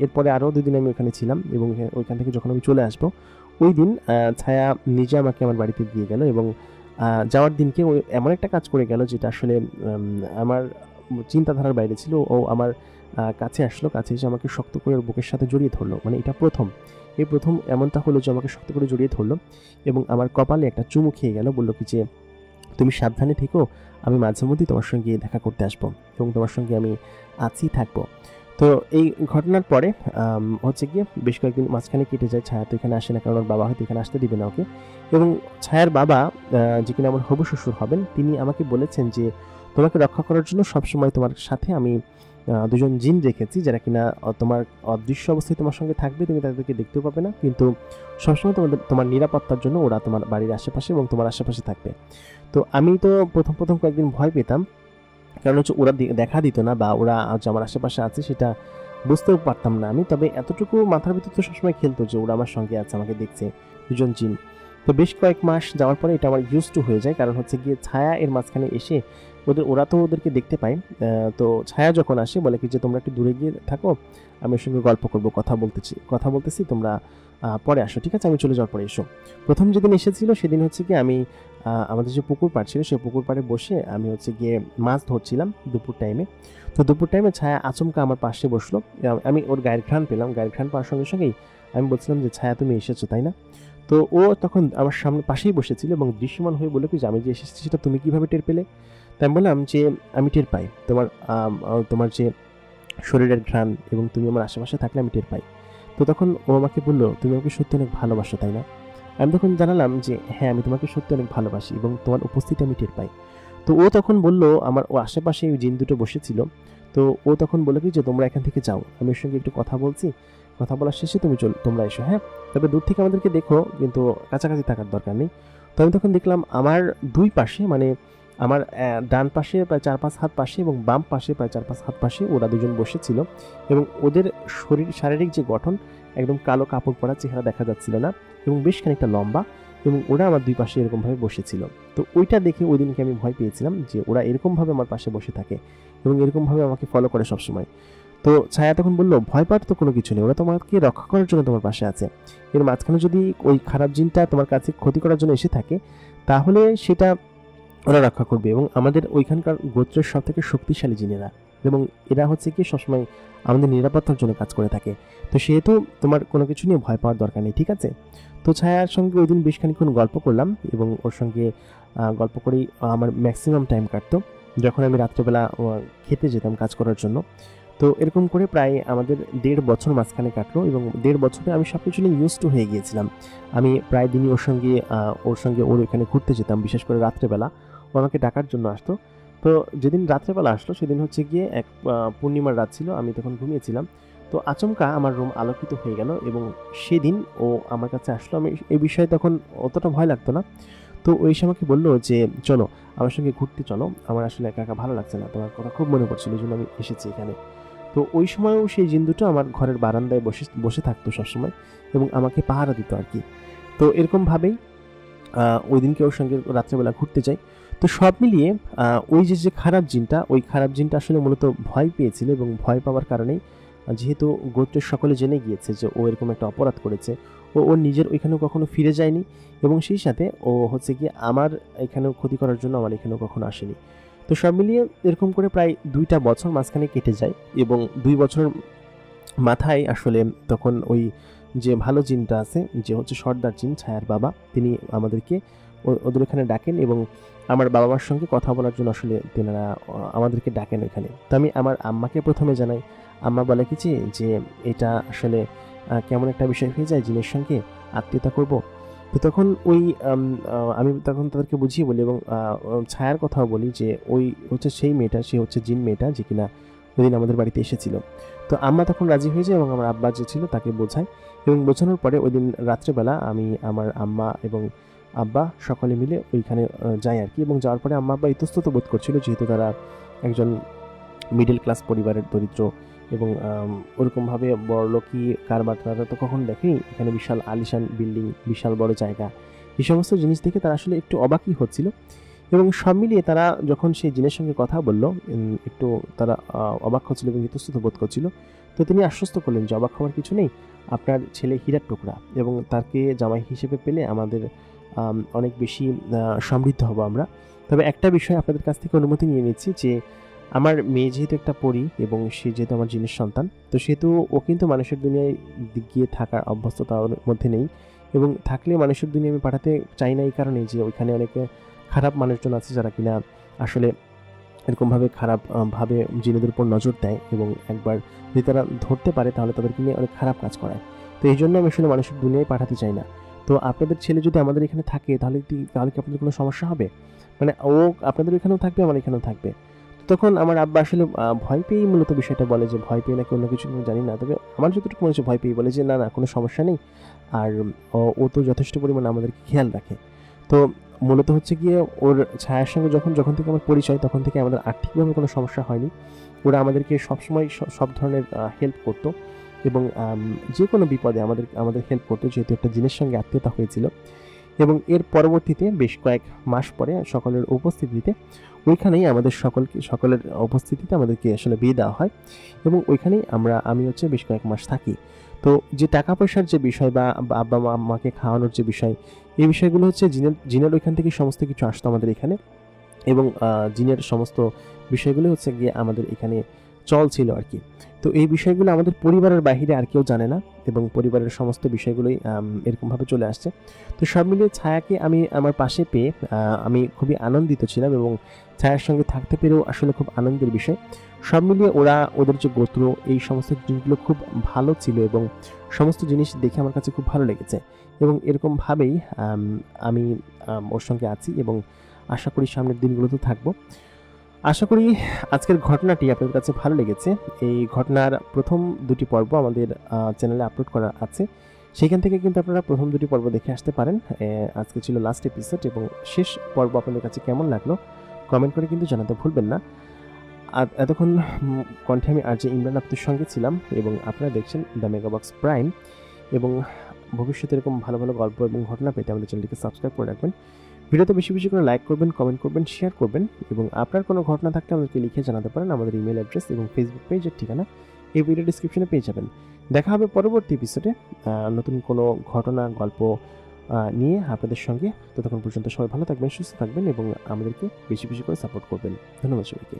এরপরে আরও 2 দিন আমি ওখানে ছিলাম, এবং ওইখান থেকে যখন আমি চলে আসবো, ওই দিন ছায়া নিজে আমাকে আমার বাড়িতে দিয়ে গেল, এবং যাওয়ার দিনকে ও এমন একটা কাজ করে গেল যেটা আসলে আমার চিন্তাধারার বাইরে ছিল। ও আমার কাছে আসলো, কাছে এসে আমাকে শক্ত করে ওর বুকের সাথে জড়িয়ে ধরলো, মানে এটা প্রথম এমনটা হলো যে আমাকে শক্ত করে জড়িয়ে ধরলো, এবং আমার কপালে একটা চুমু খেয়ে গেল, বললো কি যে তুমি সাবধানে থেকো, আমি মাঝে মধ্যেই তোমার সঙ্গে দেখা করতে আসবো, এবং তোমার সঙ্গে আমি আছি, থাকবো। তো এই ঘটনার পরে হচ্ছে গিয়ে বেশ কয়েকদিন মাঝখানে কেটে যায়, ছায়া তো এখানে আসে না, কারণ ওর বাবা হয়তো এখানে আসতে দিবে না ওকে। এবং ছায়ার বাবা, যে কিনা আমার হবু শ্বশুর হবেন, তিনি আমাকে বলেছেন যে তোমাকে রক্ষা করার জন্য সবসময় তোমার সাথে আমি 2জন জিন রেখেছি, যারা কিনা তোমার অদৃশ্য অবস্থায় তোমার সঙ্গে থাকবে, তুমি তাদেরকে দেখতেও পাবে না, কিন্তু সবসময় তোমার নিরাপত্তার জন্য ওরা তোমার বাড়ির আশেপাশে এবং তোমার আশেপাশে থাকবে। তো আমি তো প্রথম কয়েকদিন ভয় পেতাম, কারণ হচ্ছে ওরা দেখা দিত না, বা ওরা আমার আশেপাশে আছে সেটা বুঝতেও পারতাম না আমি। তবে এতটুকু মাথার ভিতর তো সবসময় খেলতো যে ওরা আমার সঙ্গে আছে, আমাকে দেখছে, 2জন জিন। তো বেশ কয়েক মাস যাওয়ার পরে এটা আমার ইউজ টু হয়ে যায়, কারণ হচ্ছে গিয়ে ছায়া এর মাঝখানে এসে ওরা তো ওদেরকে দেখতে পায়। তো ছায়া যখন আসে বলে কি যে তোমরা একটু দূরে গিয়ে থাকো, আমি ওর সঙ্গে গল্প করবো, কথা বলতেছি, তোমরা পরে আসো, ঠিক আছে, আমি চলে যাওয়ার পরে এসো। প্রথম যেদিন এসেছিল সেদিন হচ্ছে কি আমি আমাদের যে পুকুর পাড় ছিল সেই পুকুর পাড়ে বসে আমি হচ্ছে গিয়ে মাছ ধরছিলাম দুপুর টাইমে। তো দুপুর টাইমে ছায়া আচমকা আমার পাশে বসলো। আমি ওর গায়ের ঘ্রাণ পেলাম, গায়ের ঘ্রাণ পাওয়ার সঙ্গে সঙ্গেই আমি বলছিলাম যে, ছায়া তুমি এসেছো তাই না? তো ও তখন আমার সামনে পাশেই বসেছিল এবং দৃশ্যমান হয়ে বললো কি যে, আমি যে এসেছি সেটা তুমি কিভাবে টের পেলে? তাই আমি বললাম যে, আমি টের পাই তোমার যে শরীরের ঘ্রাণ এবং তুমি আমার আশেপাশে থাকলে আমি টের পাই। তো তখন ও আমাকে বললো, তুমি আমাকে সত্যি অনেক ভালোবাসো তাই না? আমি তখন জানালাম যে, হ্যাঁ আমি তোমাকে সত্যি অনেক ভালোবাসি এবং তোমার উপস্থিতি আমি টের পাই। তো ও তখন বলল, আমার ও আশেপাশে ওই জিন দুটো বসেছিল, তো ও তখন বললো কি যে, তোমরা এখান থেকে যাও, আমি ওর সঙ্গে একটু কথা বলছি, কথা বলার শেষে তোমরা এসো, হ্যাঁ? তবে দূর থেকে আমাদেরকে দেখো, কিন্তু কাছাকাছি থাকার দরকার নেই। তো আমি তখন দেখলাম আমার দুই পাশে, মানে আমার ডান পাশে প্রায় 4-5 হাত পাশে এবং বাম পাশে প্রায় 4-5 হাত পাশে ওরা দুজন বসেছিল এবং ওদের শারীরিক যে গঠন, একদম কালো কাপড় পরা, চেহারা দেখা যাচ্ছিল না এবং বেশ খানিকটা লম্বা, এবং ওরা আমার দুই পাশে এরকমভাবে বসেছিল। তো ওইটা দেখে ওই দিনকে আমি ভয় পেয়েছিলাম যে ওরা এরকমভাবে আমার পাশে বসে থাকে এবং এরকমভাবে আমাকে ফলো করে সবসময়। তো ছায়া তখন বললো, ভয় পাওয়ার তো কোনো কিছু নেই, ওরা তোমাকে রক্ষা করার জন্য তোমার পাশে আছে। এর মাঝখানে যদি ওই খারাপ জিনটা তোমার কাছে ক্ষতি করার জন্য এসে থাকে, তাহলে সেটা ওরা রক্ষা করবে এবং আমাদের ওইখানকার গোত্রের সব থেকে শক্তিশালী জিনেরা, এবং এরা হচ্ছে কি সবসময় আমাদের নিরাপত্তার জন্য কাজ করে থাকে। তো সেহেতু তোমার কোনো কিছু নিয়ে ভয় পাওয়ার দরকার নেই, ঠিক আছে? তো ছায়ার সঙ্গে ওই দিন বেশ খানিকক্ষণ গল্প করলাম এবং ওর সঙ্গে গল্প করেই আমার ম্যাক্সিমাম টাইম কাটতো, যখন আমি রাত্রেবেলা খেতে যেতাম কাজ করার জন্য। তো এরকম করে প্রায় আমাদের 1.5 বছর মাঝখানে কাটলো এবং 1.5 বছরে আমি সব কিছু নিয়ে ইউজ টু হয়ে গিয়েছিলাম। আমি প্রায় দিনই ওর এখানে ঘুরতে যেতাম, বিশেষ করে রাত্রেবেলা ও আমাকে ডাকার জন্য আসতো। তো যেদিন রাত্রেবেলা আসলো সেদিন হচ্ছে গিয়ে এক পূর্ণিমার রাত ছিল, আমি তখন ঘুমিয়েছিলাম। তো আচমকা আমার রুম আলোকিত হয়ে গেল এবং সেদিন ও আমার কাছে আসলো। আমি এই বিষয়ে তখন অতটা ভয় লাগতো না। তো ওই সময় আমাকে বললো যে, চলো আমার সঙ্গে ঘুরতে চলো, আমার আসলে একা একা ভালো লাগছে না, তোমার কথা খুব মনে পড়ছিল, এই জন্য আমি এসেছি এখানে। তো ওই সময়ও সেই জিন দুটো আমার ঘরের বারান্দায় বসে থাকতো সবসময় এবং আমাকে পাহারা দিত আর কি। তো এরকমভাবেই ওই দিনকে ওর সঙ্গে রাত্রেবেলা ঘুরতে যাই। তো সব মিলিয়ে ওই যে খারাপ জিনটা, ওই খারাপ জিনটা আসলে মূলত ভয় পেয়েছিল এবং ভয় পাওয়ার কারণেই, যেহেতু গোত্রের সকলে জেনে গিয়েছে যে ও এরকম একটা অপরাধ করেছে, ওর নিজের ওইখানেও কখনো ফিরে যায়নি এবং সেই সাথে ও হচ্ছে গিয়ে আমার এখানেও ক্ষতি করার জন্য আমার এখানেও কখনো আসেনি। তো সব মিলিয়ে এরকম করে প্রায় 2টা বছর মাঝখানে কেটে যায় এবং 2 বছর মাথায় আসলে তখন ওই যে ভালো জিনটা আছে, যে হচ্ছে সর্দার জিন, ছায়ার বাবা, তিনি আমাদেরকে ওদের এখানে ডাকেন এবং আমার বাবা মার সঙ্গে কথা বলার জন্য আসলে তেনারা আমাদেরকে ডাকেন ওইখানে। তো আমি আমার আম্মাকে প্রথমে জানাই। আম্মা বলে কি যে এটা আসলে কেমন একটা বিষয় হয়ে যায়, জিনের সঙ্গে আত্মীয়তা করব। তো তখন আমি তখন তাদেরকে বুঝিয়ে বলি এবং ছায়ার কথাও বলি যে ওই হচ্ছে সেই মেয়েটা, সে হচ্ছে জিন মেয়েটা যে কিনা ওই দিন আমাদের বাড়িতে এসেছিল। তো আম্মা তখন রাজি হয়ে যায় এবং আমার আব্বা যে ছিল তাকে বোঝায়, এবং বোঝানোর পরে ওই দিন রাত্রেবেলা আমি, আমার আম্মা এবং আব্বা সকলে মিলে ওইখানে যাই আর কি। এবং যাওয়ার পরে আম্মা আব্বা ইতস্তত বোধ করছিল, যেহেতু তারা একজন মিডল ক্লাস পরিবারের দরিদ্র এবং ওরকমভাবে বড়লোকি কারবার তারা তো কখন দেখেনি। এখানে বিশাল আলিশান বিল্ডিং, বিশাল বড় জায়গা, এই সমস্ত জিনিস দেখে তারা আসলে একটু অবাকই হচ্ছিল। এবং সব মিলিয়ে তারা যখন সেই জিনের সঙ্গে কথা বললো, একটু তারা অবাক হচ্ছিল এবং ইতস্তত বোধ করছিল। তো তিনি আশ্বস্ত করলেন যে অবাক হওয়ার কিছু নেই, আপনার ছেলে হীরার টুকরা এবং তাকে জামাই হিসেবে পেলে আমাদের অনেক বেশি সমৃদ্ধ হব আমরা। তবে একটা বিষয় আপনাদের কাছ থেকে অনুমতি নিয়ে নিচ্ছি যে আমার মেয়ে যেহেতু একটা পরী এবং সে যেহেতু আমার জিনের সন্তান, তো সেহেতু ও কিন্তু মানুষের দুনিয়ায় গিয়ে থাকার অভ্যস্ততা ওর মধ্যে নেই, এবং থাকলে মানুষের দুনিয়া আমি পাঠাতে চাই না এই কারণে যে ওইখানে অনেকে খারাপ মানুষজন আছে যারা কিনা আসলে এরকমভাবে খারাপ ভাবে জিনেদের উপর নজর দেয় এবং একবার যদি তারা ধরতে পারে তাহলে তাদেরকে নিয়ে অনেক খারাপ কাজ করায়। তো এই জন্য আমি আসলে মানুষের দুনিয়ায় পাঠাতে চাই না। তো আপনাদের ছেলে যদি আমাদের এখানে থাকে তাহলে কি আপনাদের কোনো সমস্যা হবে? মানে ও আপনাদের এখানেও থাকবে, আমার এখানেও থাকবে। তখন আমার আব্বা আসলে ভয় পেয়েই মূলত বিষয়টা বলে, যে ভয় পেয়ে নাকি অন্য কিছু জানি না, তবে আমার যতটুকু মনে হচ্ছে ভয় পেয়ে বলে যে না না কোনো সমস্যা নেই, আর ও তো যথেষ্ট পরিমাণে আমাদেরকে খেয়াল রাখে। তো মূলত হচ্ছে গিয়ে ওর ছায়ার সঙ্গে যখন থেকে আমার পরিচয়, তখন থেকে আমাদের আর্থিকভাবে কোনো সমস্যা হয়নি। ওরা আমাদেরকে সবসময় সব ধরনের হেল্প করতো এবং যে কোনো বিপদে আমাদের হেল্প করতো, যেহেতু একটা জিনের সঙ্গে আত্মীয়তা হয়েছিল। এবং এর পরবর্তীতে বেশ কয়েক মাস পরে সকলের উপস্থিতিতে ওইখানেই সকলের উপস্থিতিতে আমাদেরকে আসলে বিয়ে দেওয়া হয় এবং ওইখানেই আমি হচ্ছে বেশ কয়েক মাস থাকি। তো যে টাকা পয়সার যে বিষয় বা আব্বা আম্মাকে খাওয়ানোর যে বিষয়, এই বিষয়গুলো হচ্ছে জিনের ওইখান থেকে সমস্ত কিছু আসতো আমাদের এখানে, এবং জিনের সমস্ত বিষয়গুলো হচ্ছে গিয়ে আমাদের এখানে চল ছিল আর কি। তো এই বিষয়গুলো আমাদের পরিবারের বাইরে আর কেউ জানে না, এবং পরিবারের সমস্ত বিষয়গুলোই এরকমভাবে চলে আসছে। তো সব মিলিয়ে ছায়াকে আমি আমার পাশে পেয়ে আমি খুবই আনন্দিত ছিলাম, এবং ছায়ার সঙ্গে থাকতে পেরেও আসলে খুব আনন্দের বিষয়। সব মিলিয়ে ওদের যে গোত্র, এই সমস্ত জিনিসগুলো খুব ভালো ছিল, এবং সমস্ত জিনিস দেখে আমার কাছে খুব ভালো লেগেছে, এবং এরকমভাবেই আমি ওর সঙ্গে আছি, এবং আশা করি সামনের দিনগুলোতে থাকবো। আশা করি আজকের ঘটনাটি আপনাদের কাছে ভালো লেগেছে। এই ঘটনার প্রথম দুটি পর্ব আমাদের চ্যানেলে আপলোড করা আছে, সেখান থেকে কিন্তু আপনারা প্রথম দুটি পর্ব দেখে আসতে পারেন। আজকে ছিল লাস্ট এপিসোড, এবং শেষ পর্ব আপনাদের কাছে কেমন লাগলো কমেন্ট করে কিন্তু জানাতে ভুলবেন না। আর এতক্ষণ কণ্ঠে আমি আর যে ইমরান আপনাদের সঙ্গে ছিলাম, এবং আপনারা দেখছেন দ্য মেগাবক্স প্রাইম। এবং ভবিষ্যতে এরকম ভালো ভালো গল্প এবং ঘটনা পেতে আমাদের চ্যানেলটিকে সাবস্ক্রাইব করে রাখবেন। ভিডিওতে বেশি বেশি করে লাইক করবেন, কমেন্ট করবেন, শেয়ার করবেন, এবং আপনার কোনো ঘটনা থাকলে আমাদেরকে লিখে জানাতে পারেন। আমাদের ইমেল অ্যাড্রেস এবং ফেসবুক পেজের ঠিকানা এই ভিডিও ডিসক্রিপশনে পেয়ে যাবেন। দেখা হবে পরবর্তী এপিসোডে নতুন কোনো ঘটনা গল্প নিয়ে আপনাদের সঙ্গে। ততক্ষণ পর্যন্ত সবাই ভালো থাকবেন, সুস্থ থাকবেন, এবং আমাদেরকে বেশি বেশি করে সাপোর্ট করবেন। ধন্যবাদ সবাইকে।